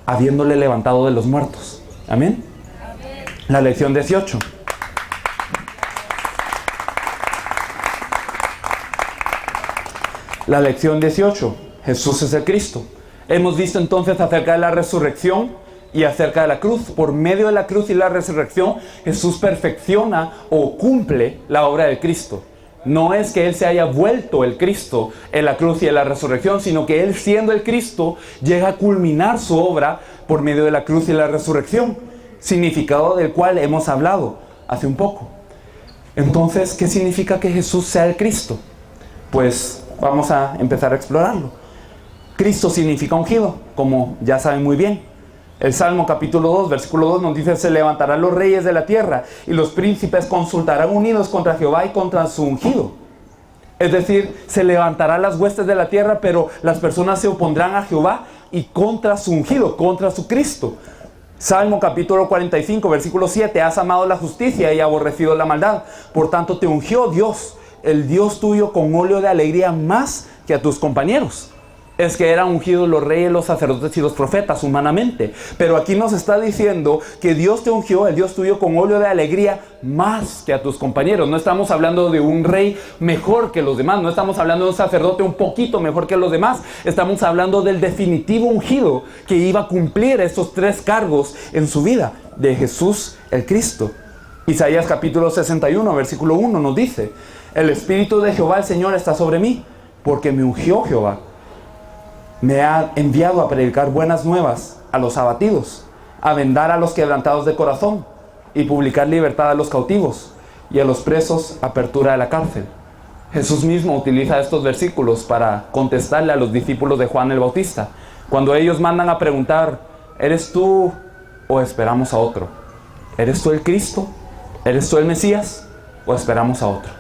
habiéndole levantado de los muertos. Amén. La lección 18. La lección 18. Jesús es el Cristo. Hemos visto entonces acerca de la resurrección y acerca de la cruz. Por medio de la cruz y la resurrección, Jesús perfecciona o cumple la obra del Cristo. No es que Él se haya vuelto el Cristo en la cruz y en la resurrección, sino que Él, siendo el Cristo, llega a culminar su obra por medio de la cruz y la resurrección, significado del cual hemos hablado hace un poco. Entonces, ¿qué significa que Jesús sea el Cristo? Pues vamos a empezar a explorarlo. Cristo significa ungido, como ya saben muy bien. El Salmo capítulo 2, versículo 2 nos dice: se levantarán los reyes de la tierra y los príncipes consultarán unidos contra Jehová y contra su ungido. Es decir, se levantarán las huestes de la tierra, pero las personas se opondrán a Jehová y contra su ungido, contra su Cristo. Salmo capítulo 45, versículo 7: has amado la justicia y aborrecido la maldad. Por tanto te ungió Dios, el Dios tuyo, con óleo de alegría más que a tus compañeros. Es que eran ungidos los reyes, los sacerdotes y los profetas humanamente. Pero aquí nos está diciendo que Dios te ungió, el Dios tuyo, con óleo de alegría más que a tus compañeros. No estamos hablando de un rey mejor que los demás. No estamos hablando de un sacerdote un poquito mejor que los demás. Estamos hablando del definitivo ungido que iba a cumplir estos tres cargos en su vida, de Jesús el Cristo. Isaías capítulo 61, versículo 1 nos dice: el Espíritu de Jehová el Señor está sobre mí, porque me ungió Jehová. Me ha enviado a predicar buenas nuevas a los abatidos, a vendar a los quebrantados de corazón y publicar libertad a los cautivos y a los presos apertura de la cárcel. Jesús mismo utiliza estos versículos para contestarle a los discípulos de Juan el Bautista, cuando ellos mandan a preguntar: ¿eres tú o esperamos a otro? ¿Eres tú el Cristo? ¿Eres tú el Mesías? ¿O esperamos a otro?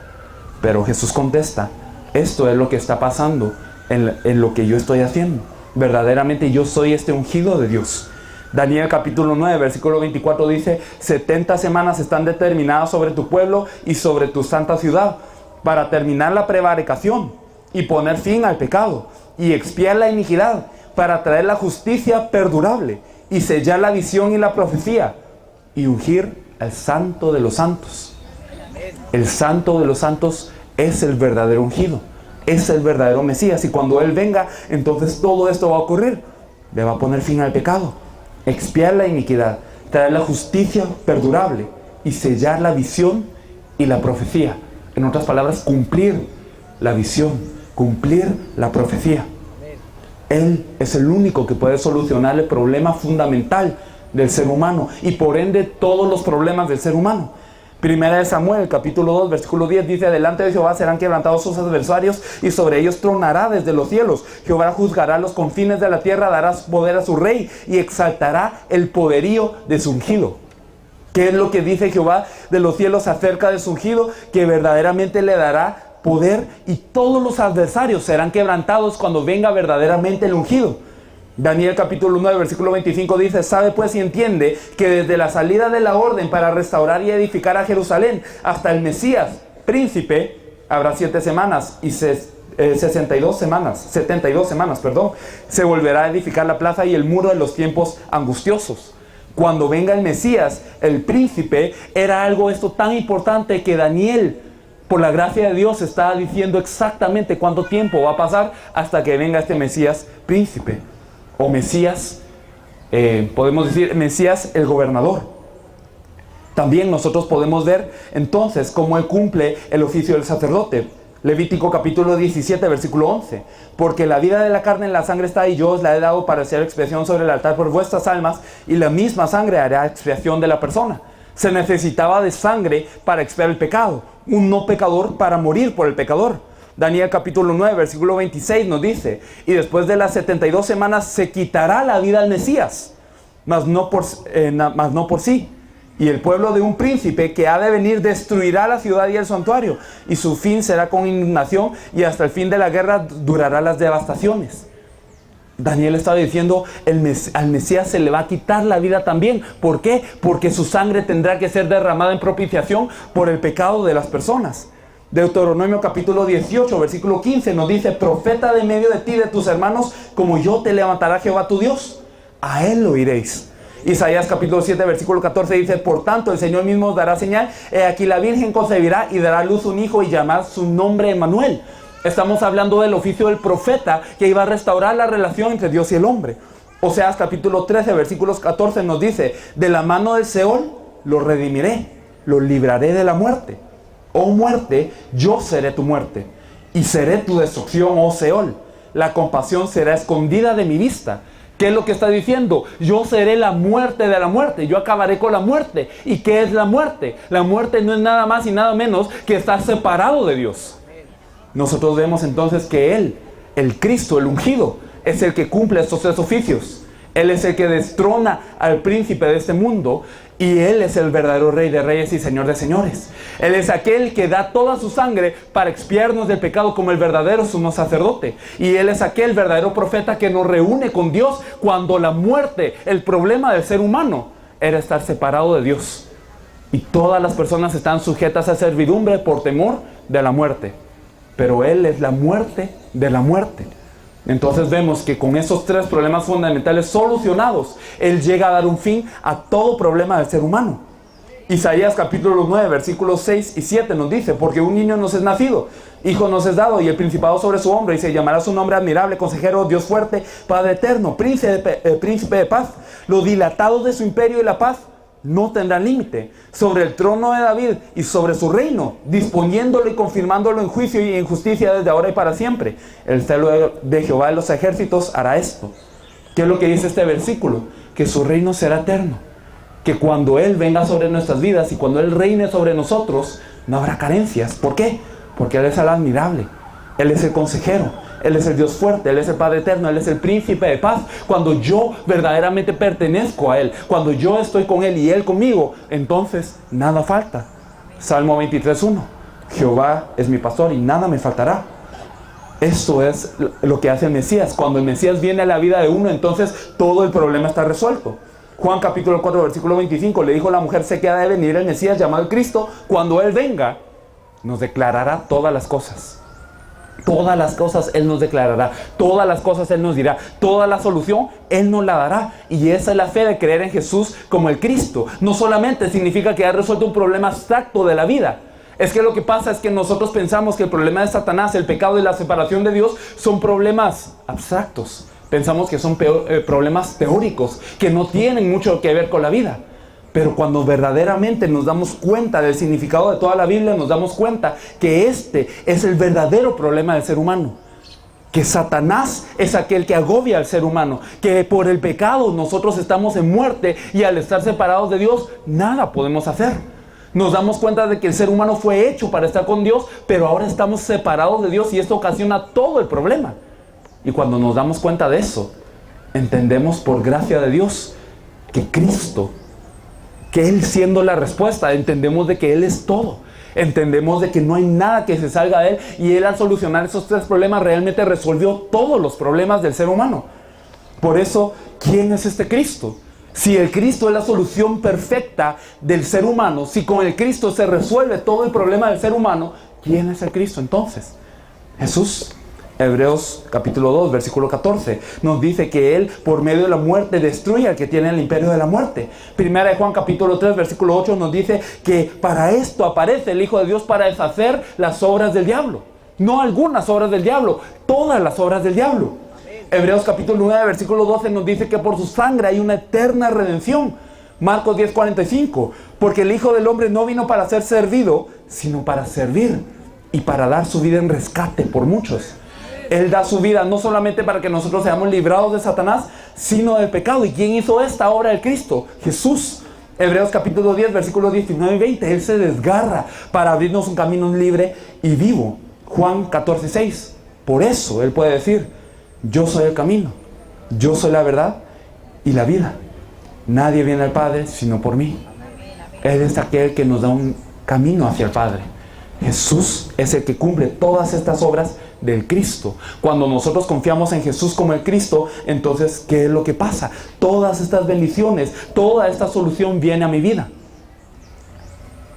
Pero Jesús contesta: esto es lo que está pasando en lo que yo estoy haciendo. Verdaderamente yo soy este ungido de Dios. Daniel capítulo 9, versículo 24 dice: 70 semanas están determinadas sobre tu pueblo y sobre tu santa ciudad, para terminar la prevaricación y poner fin al pecado y expiar la iniquidad, para traer la justicia perdurable y sellar la visión y la profecía y ungir al santo de los santos. El santo de los santos es el verdadero ungido, es el verdadero Mesías, y cuando Él venga, entonces todo esto va a ocurrir. Le va a poner fin al pecado, expiar la iniquidad, traer la justicia perdurable y sellar la visión y la profecía. En otras palabras, cumplir la visión, cumplir la profecía. Él es el único que puede solucionar el problema fundamental del ser humano y por ende todos los problemas del ser humano. Primera de Samuel, capítulo 2, versículo 10 dice: delante de Jehová serán quebrantados sus adversarios y sobre ellos tronará desde los cielos. Jehová juzgará los confines de la tierra, dará poder a su rey y exaltará el poderío de su ungido. ¿Qué es lo que dice Jehová de los cielos acerca de su ungido? Que verdaderamente le dará poder y todos los adversarios serán quebrantados cuando venga verdaderamente el ungido. Daniel capítulo 9, versículo 25 dice: sabe pues y entiende que desde la salida de la orden para restaurar y edificar a Jerusalén hasta el Mesías, príncipe, habrá 7 semanas y 72 semanas, se volverá a edificar la plaza y el muro de los tiempos angustiosos. Cuando venga el Mesías, el príncipe, era algo esto tan importante que Daniel, por la gracia de Dios, está diciendo exactamente cuánto tiempo va a pasar hasta que venga este Mesías príncipe. O Mesías, podemos decir Mesías el gobernador. También nosotros podemos ver entonces cómo él cumple el oficio del sacerdote. Levítico capítulo 17, versículo 11. Porque la vida de la carne en la sangre está, y yo os la he dado para hacer expiación sobre el altar por vuestras almas, y la misma sangre hará expiación de la persona. Se necesitaba de sangre para expiar el pecado, un no pecador para morir por el pecador. Daniel capítulo 9, versículo 26 nos dice: y después de las 72 semanas se quitará la vida al Mesías, mas no por sí. Y el pueblo de un príncipe que ha de venir destruirá la ciudad y el santuario, y su fin será con indignación, y hasta el fin de la guerra durará las devastaciones. Daniel estaba diciendo, al Mesías se le va a quitar la vida también. ¿Por qué? Porque su sangre tendrá que ser derramada en propiciación por el pecado de las personas. Deuteronomio capítulo 18, versículo 15 nos dice: profeta de medio de ti, de tus hermanos, como yo te levantará Jehová tu Dios, a él lo oiréis. Isaías capítulo 7, versículo 14 dice: por tanto el Señor mismo os dará señal, he aquí la Virgen concebirá y dará a luz un hijo, y llamará su nombre Emmanuel. Estamos hablando del oficio del profeta que iba a restaurar la relación entre Dios y el hombre. Oseas capítulo 13, versículos 14 nos dice: de la mano del Seol lo redimiré, lo libraré de la muerte. Oh muerte, yo seré tu muerte, y seré tu destrucción, oh Seol. La compasión será escondida de mi vista. ¿Qué es lo que está diciendo? Yo seré la muerte de la muerte. Yo acabaré con la muerte. ¿Y qué es la muerte? La muerte no es nada más y nada menos que estar separado de Dios. Nosotros vemos entonces que Él, el Cristo, el ungido, es el que cumple estos tres oficios. Él es el que destrona al príncipe de este mundo, y Él es el verdadero Rey de Reyes y Señor de Señores. Él es aquel que da toda su sangre para expiarnos del pecado como el verdadero sumo sacerdote. Y Él es aquel verdadero profeta que nos reúne con Dios cuando la muerte, el problema del ser humano, era estar separado de Dios. Y todas las personas están sujetas a servidumbre por temor de la muerte. Pero Él es la muerte de la muerte. Entonces vemos que con esos tres problemas fundamentales solucionados, Él llega a dar un fin a todo problema del ser humano. Isaías capítulo 9, versículos 6 y 7 nos dice: porque un niño nos es nacido, hijo nos es dado, y el principado sobre su hombro, y se llamará su nombre admirable, consejero, Dios fuerte, Padre eterno, príncipe de paz. Lo dilatado de su imperio y la paz no tendrá límite sobre el trono de David y sobre su reino, disponiéndolo y confirmándolo en juicio y en justicia desde ahora y para siempre. El celo de Jehová de los ejércitos hará esto. ¿Qué es lo que dice este versículo? Que su reino será eterno, que cuando Él venga sobre nuestras vidas y cuando Él reine sobre nosotros, no habrá carencias. ¿Por qué? Porque Él es el admirable, Él es el consejero, Él es el Dios fuerte, Él es el Padre eterno, Él es el príncipe de paz. Cuando yo verdaderamente pertenezco a Él, cuando yo estoy con Él y Él conmigo, entonces nada falta. Salmo 23:1: Jehová es mi pastor y nada me faltará. Esto es lo que hace el Mesías. Cuando el Mesías viene a la vida de uno, entonces todo el problema está resuelto. Juan capítulo 4, versículo 25, le dijo la mujer: sé que ha de venir el Mesías llamado Cristo. Cuando Él venga, nos declarará todas las cosas. Todas las cosas Él nos declarará, todas las cosas Él nos dirá, toda la solución Él nos la dará. Y esa es la fe de creer en Jesús como el Cristo. No solamente significa que ha resuelto un problema abstracto de la vida. Es que lo que pasa es que nosotros pensamos que el problema de Satanás, el pecado y la separación de Dios son problemas abstractos. Pensamos que son problemas teóricos, que no tienen mucho que ver con la vida. Pero cuando verdaderamente nos damos cuenta del significado de toda la Biblia, nos damos cuenta que este es el verdadero problema del ser humano. Que Satanás es aquel que agobia al ser humano. Que por el pecado nosotros estamos en muerte y al estar separados de Dios, nada podemos hacer. Nos damos cuenta de que el ser humano fue hecho para estar con Dios, pero ahora estamos separados de Dios y esto ocasiona todo el problema. Y cuando nos damos cuenta de eso, entendemos por gracia de Dios que Cristo, que Él siendo la respuesta, entendemos de que Él es todo. Entendemos de que no hay nada que se salga de Él, y Él al solucionar esos tres problemas realmente resolvió todos los problemas del ser humano. Por eso, ¿quién es este Cristo? Si el Cristo es la solución perfecta del ser humano, si con el Cristo se resuelve todo el problema del ser humano, ¿quién es el Cristo entonces? Jesús, Hebreos capítulo 2, versículo 14, nos dice que Él, por medio de la muerte, destruye al que tiene el imperio de la muerte. Primera de Juan capítulo 3, versículo 8 nos dice que para esto aparece el Hijo de Dios, para deshacer las obras del diablo. No algunas obras del diablo, todas las obras del diablo. Hebreos capítulo 9, versículo 12 nos dice que por su sangre hay una eterna redención. Marcos 10, 45, porque el Hijo del Hombre no vino para ser servido, sino para servir y para dar su vida en rescate por muchos. Él da su vida no solamente para que nosotros seamos librados de Satanás, sino del pecado. ¿Y quién hizo esta obra del Cristo? Jesús. Hebreos capítulo 10, versículos 19 y 20. Él se desgarra para abrirnos un camino libre y vivo. Juan 14, 6. Por eso Él puede decir: yo soy el camino, yo soy la verdad y la vida. Nadie viene al Padre sino por mí. Él es aquel que nos da un camino hacia el Padre. Jesús es el que cumple todas estas obras del Cristo. Cuando nosotros confiamos en Jesús como el Cristo, entonces, ¿qué es lo que pasa? Todas estas bendiciones, toda esta solución viene a mi vida.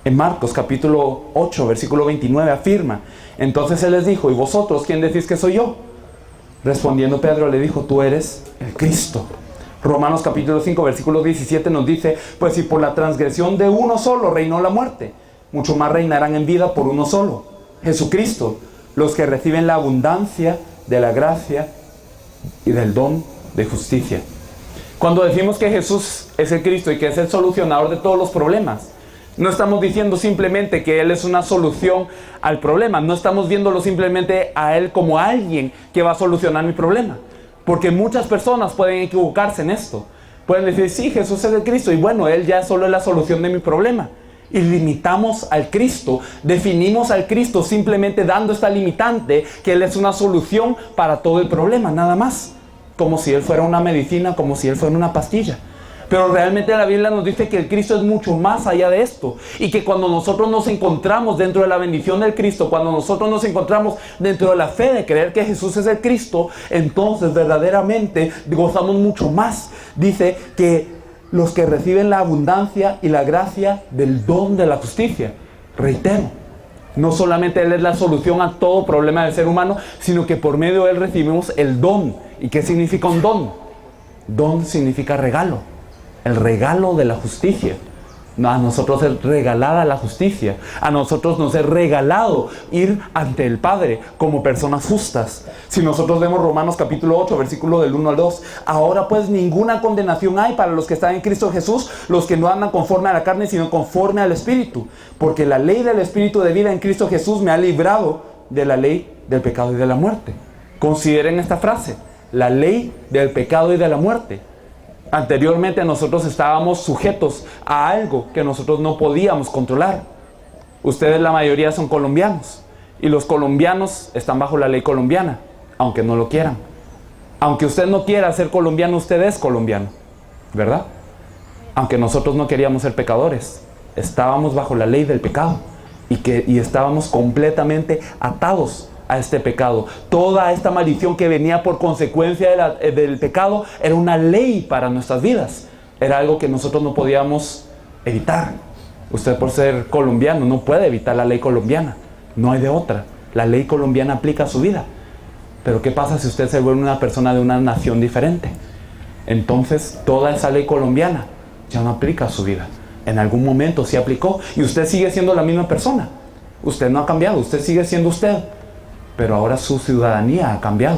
En Marcos capítulo 8, versículo 29 afirma: entonces Él les dijo: ¿y vosotros quién decís que soy yo? Respondiendo Pedro le dijo: tú eres el Cristo. Romanos capítulo 5, versículo 17 nos dice: pues si por la transgresión de uno solo reinó la muerte, mucho más reinarán en vida por uno solo, Jesucristo, los que reciben la abundancia de la gracia y del don de justicia. Cuando decimos que Jesús es el Cristo y que es el solucionador de todos los problemas, no estamos diciendo simplemente que Él es una solución al problema. No estamos viéndolo simplemente a Él como alguien que va a solucionar mi problema. Porque muchas personas pueden equivocarse en esto. Pueden decir: sí, Jesús es el Cristo, y bueno, Él ya solo es la solución de mi problema. Y limitamos al Cristo, definimos al Cristo simplemente dando esta limitante, que Él es una solución para todo el problema, nada más. Como si Él fuera una medicina, como si Él fuera una pastilla. Pero realmente la Biblia nos dice que el Cristo es mucho más allá de esto. Y que cuando nosotros nos encontramos dentro de la bendición del Cristo, cuando nosotros nos encontramos dentro de la fe de creer que Jesús es el Cristo, entonces verdaderamente gozamos mucho más. Dice que los que reciben la abundancia y la gracia del don de la justicia. Reitero, no solamente Él es la solución a todo problema del ser humano, sino que por medio de Él recibimos el don. ¿Y qué significa un don? Don significa regalo. El regalo de la justicia. A nosotros es regalada la justicia. A nosotros nos es regalado ir ante el Padre como personas justas. Si nosotros vemos Romanos capítulo 8, versículo del 1 al 2. Ahora pues ninguna condenación hay para los que están en Cristo Jesús, los que no andan conforme a la carne, sino conforme al Espíritu. Porque la ley del Espíritu de vida en Cristo Jesús me ha librado de la ley del pecado y de la muerte. Consideren esta frase: la ley del pecado y de la muerte. Anteriormente nosotros estábamos sujetos a algo que nosotros no podíamos controlar. Ustedes, la mayoría, son colombianos. Y los colombianos están bajo la ley colombiana, aunque no lo quieran. Aunque usted no quiera ser colombiano, usted es colombiano, ¿verdad? Aunque nosotros no queríamos ser pecadores, estábamos bajo la ley del pecado. Y estábamos completamente atados a este pecado. Toda esta maldición que venía por consecuencia del pecado era una ley para nuestras vidas. Era algo que nosotros no podíamos evitar. Usted, por ser colombiano, no puede evitar la ley colombiana. No hay de otra. La ley colombiana aplica a su vida. Pero ¿qué pasa si usted se vuelve una persona de una nación diferente? Entonces toda esa ley colombiana ya no aplica a su vida. En algún momento sí aplicó y usted sigue siendo la misma persona. Usted no ha cambiado, usted sigue siendo usted. Pero ahora su ciudadanía ha cambiado.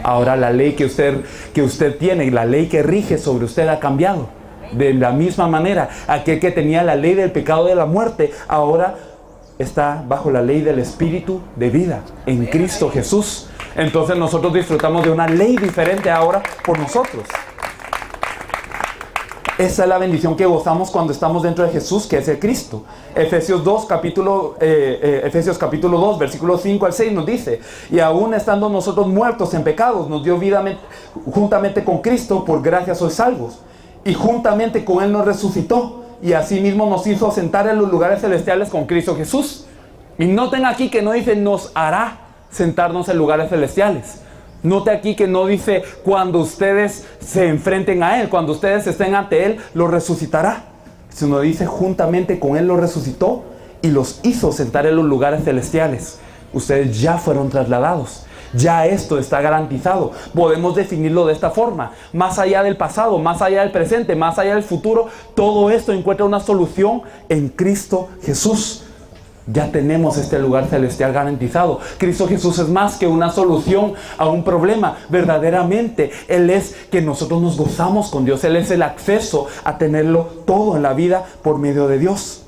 Ahora la ley que usted tiene, la ley que rige sobre usted ha cambiado. De la misma manera, aquel que tenía la ley del pecado y de la muerte, ahora está bajo la ley del Espíritu de vida en Cristo Jesús. Entonces nosotros disfrutamos de una ley diferente ahora por nosotros. Esa es la bendición que gozamos cuando estamos dentro de Jesús, que es el Cristo. Efesios capítulo 2, versículos 5 al 6 nos dice: y aún estando nosotros muertos en pecados, nos dio vida juntamente con Cristo, por gracia sois salvos. Y juntamente con Él nos resucitó, y asimismo nos hizo sentar en los lugares celestiales con Cristo Jesús. Y noten aquí que no dice nos hará sentarnos en lugares celestiales. Note aquí que no dice cuando ustedes se enfrenten a Él, cuando ustedes estén ante Él, los resucitará. Sino dice juntamente con Él los resucitó y los hizo sentar en los lugares celestiales. Ustedes ya fueron trasladados. Ya esto está garantizado. Podemos definirlo de esta forma. Más allá del pasado, más allá del presente, más allá del futuro, todo esto encuentra una solución en Cristo Jesús. Ya tenemos este lugar celestial garantizado. Cristo Jesús es más que una solución a un problema. Verdaderamente, Él es que nosotros nos gozamos con Dios. Él es el acceso a tenerlo todo en la vida por medio de Dios.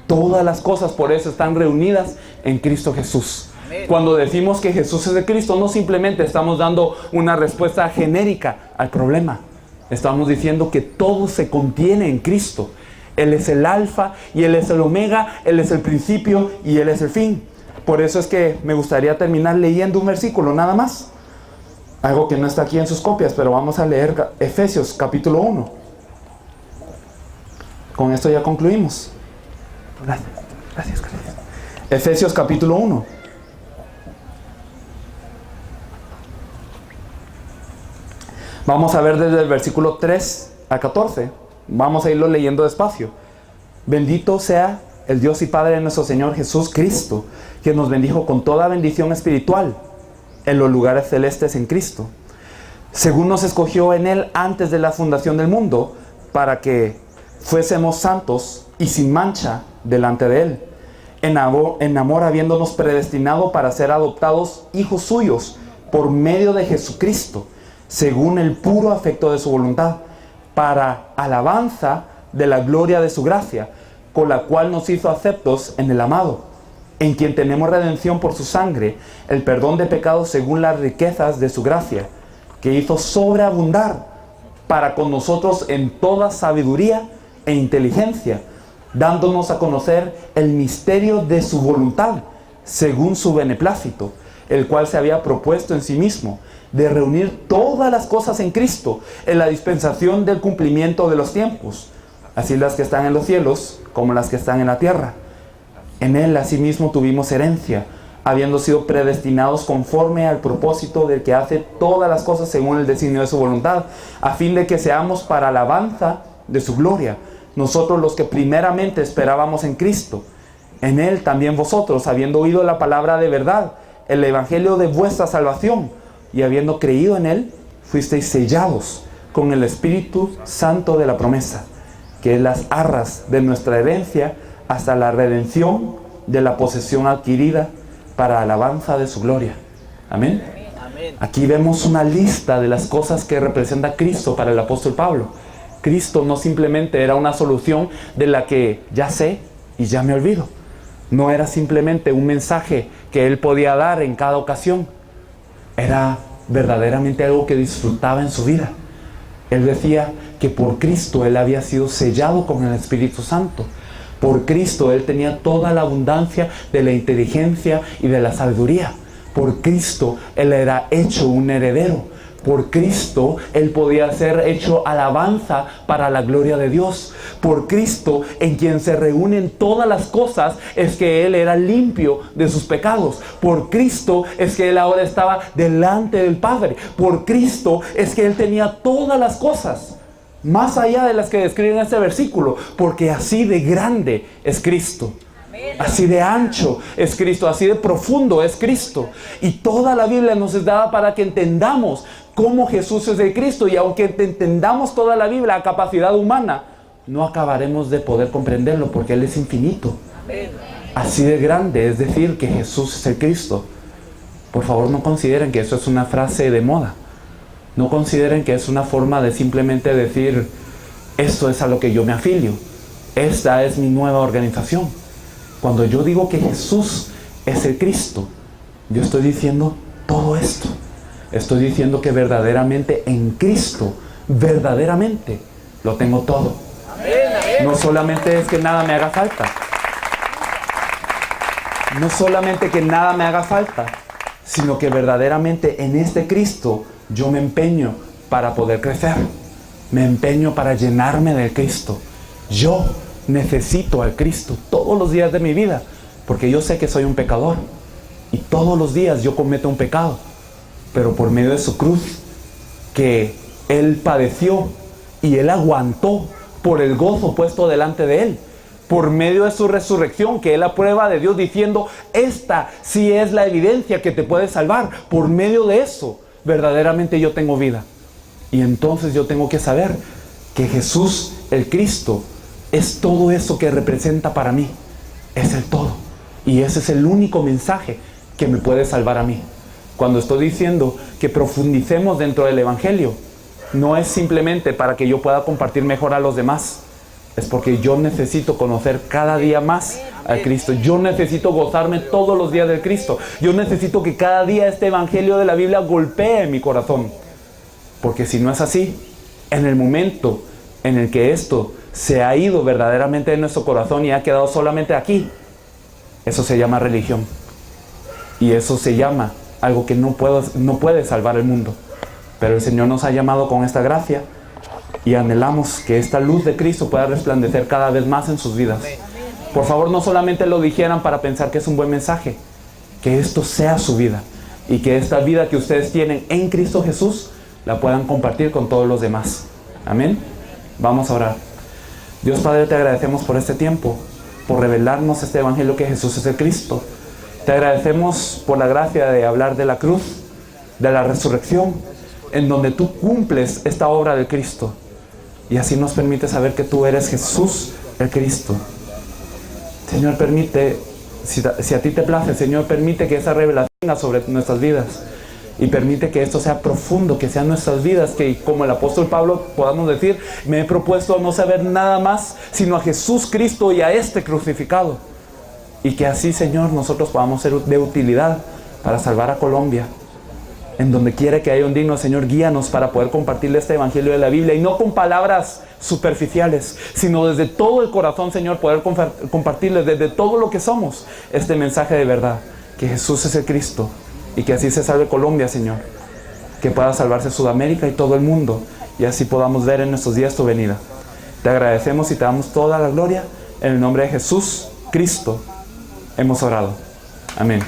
Todas las cosas por eso están reunidas en Cristo Jesús. Cuando decimos que Jesús es el Cristo, no simplemente estamos dando una respuesta genérica al problema. Estamos diciendo que todo se contiene en Cristo. Él es el alfa y Él es el omega, Él es el principio y Él es el fin. Por eso es que me gustaría terminar leyendo un versículo nada más. Algo que no está aquí en sus copias, pero vamos a leer Efesios capítulo 1. Con esto ya concluimos. Gracias. Efesios capítulo 1. Vamos a ver desde el versículo 3 a 14. Vamos a irlo leyendo despacio. Bendito sea el Dios y Padre de nuestro Señor Jesús Cristo, que nos bendijo con toda bendición espiritual en los lugares celestes en Cristo, según nos escogió en Él antes de la fundación del mundo, para que fuésemos santos y sin mancha delante de Él, en amor habiéndonos predestinado para ser adoptados hijos suyos por medio de Jesucristo, según el puro afecto de su voluntad, para alabanza de la gloria de su gracia, con la cual nos hizo aceptos en el amado, en quien tenemos redención por su sangre, el perdón de pecados según las riquezas de su gracia, que hizo sobreabundar para con nosotros en toda sabiduría e inteligencia, dándonos a conocer el misterio de su voluntad, según su beneplácito, el cual se había propuesto en sí mismo, de reunir todas las cosas en Cristo, en la dispensación del cumplimiento de los tiempos, así las que están en los cielos como las que están en la tierra. En Él asimismo tuvimos herencia, habiendo sido predestinados conforme al propósito del que hace todas las cosas según el designio de su voluntad, a fin de que seamos para alabanza de su gloria, nosotros los que primeramente esperábamos en Cristo. En Él también vosotros, habiendo oído la palabra de verdad, el evangelio de vuestra salvación, y habiendo creído en Él, fuisteis sellados con el Espíritu Santo de la promesa, que es las arras de nuestra herencia hasta la redención de la posesión adquirida para alabanza de su gloria. Amén. Aquí vemos una lista de las cosas que representa Cristo para el apóstol Pablo. Cristo no simplemente era una solución de la que ya sé y ya me olvido. No era simplemente un mensaje que Él podía dar en cada ocasión. Era verdaderamente algo que disfrutaba en su vida. Él decía que por Cristo Él había sido sellado con el Espíritu Santo. Por Cristo Él tenía toda la abundancia de la inteligencia y de la sabiduría. Por Cristo Él era hecho un heredero. Por Cristo Él podía ser hecho alabanza para la gloria de Dios. Por Cristo, en quien se reúnen todas las cosas, es que Él era limpio de sus pecados. Por Cristo es que Él ahora estaba delante del Padre. Por Cristo es que Él tenía todas las cosas, más allá de las que describe en este versículo, porque así de grande es Cristo. Así de ancho es Cristo, así de profundo es Cristo. Y toda la Biblia nos es dada para que entendamos cómo Jesús es el Cristo. Y aunque entendamos toda la Biblia a capacidad humana, no acabaremos de poder comprenderlo porque Él es infinito. Así de grande es decir que Jesús es el Cristo. Por favor, no consideren que eso es una frase de moda. No consideren que es una forma de simplemente decir, esto es a lo que yo me afilio. Esta es mi nueva organización. Cuando yo digo que Jesús es el Cristo, yo estoy diciendo todo esto. Estoy diciendo que verdaderamente en Cristo, verdaderamente lo tengo todo. No solamente es que nada me haga falta. No solamente que nada me haga falta, sino que verdaderamente en este Cristo yo me empeño para poder crecer. Me empeño para llenarme del Cristo. Yo necesito al Cristo todos los días de mi vida, porque yo sé que soy un pecador y todos los días yo cometo un pecado, pero por medio de su cruz que Él padeció y Él aguantó por el gozo puesto delante de Él, por medio de su resurrección, que es la prueba de Dios diciendo, esta sí es la evidencia que te puede salvar. Por medio de eso, verdaderamente yo tengo vida. Y entonces yo tengo que saber que Jesús, el Cristo, es todo eso que representa para mí. Es el todo. Y ese es el único mensaje que me puede salvar a mí. Cuando estoy diciendo que profundicemos dentro del Evangelio, no es simplemente para que yo pueda compartir mejor a los demás. Es porque yo necesito conocer cada día más al Cristo. Yo necesito gozarme todos los días del Cristo. Yo necesito que cada día este Evangelio de la Biblia golpee mi corazón. Porque si no es así, en el momento en el que esto se ha ido verdaderamente de nuestro corazón y ha quedado solamente aquí, eso se llama religión. Y eso se llama algo que no puede salvar el mundo. Pero el Señor nos ha llamado con esta gracia y anhelamos que esta luz de Cristo pueda resplandecer cada vez más en sus vidas. Por favor, no solamente lo dijeran para pensar que es un buen mensaje, que esto sea su vida y que esta vida que ustedes tienen en Cristo Jesús la puedan compartir con todos los demás. Amén. Vamos a orar. Dios Padre, te agradecemos por este tiempo, por revelarnos este Evangelio que Jesús es el Cristo. Te agradecemos por la gracia de hablar de la cruz, de la resurrección, en donde tú cumples esta obra de Cristo. Y así nos permite saber que tú eres Jesús el Cristo. Señor, permite, si a ti te place, Señor, permite que esa revelación venga sobre nuestras vidas. Y permite que esto sea profundo, que sean nuestras vidas, que como el apóstol Pablo podamos decir, me he propuesto no saber nada más, sino a Jesús Cristo y a este crucificado. Y que así, Señor, nosotros podamos ser de utilidad para salvar a Colombia. En donde quiera que haya un digno, Señor, guíanos para poder compartirle este Evangelio de la Biblia. Y no con palabras superficiales, sino desde todo el corazón, Señor, poder compartirles desde todo lo que somos este mensaje de verdad. Que Jesús es el Cristo. Y que así se salve Colombia, Señor. Que pueda salvarse Sudamérica y todo el mundo. Y así podamos ver en nuestros días tu venida. Te agradecemos y te damos toda la gloria. En el nombre de Jesús, Cristo, hemos orado. Amén.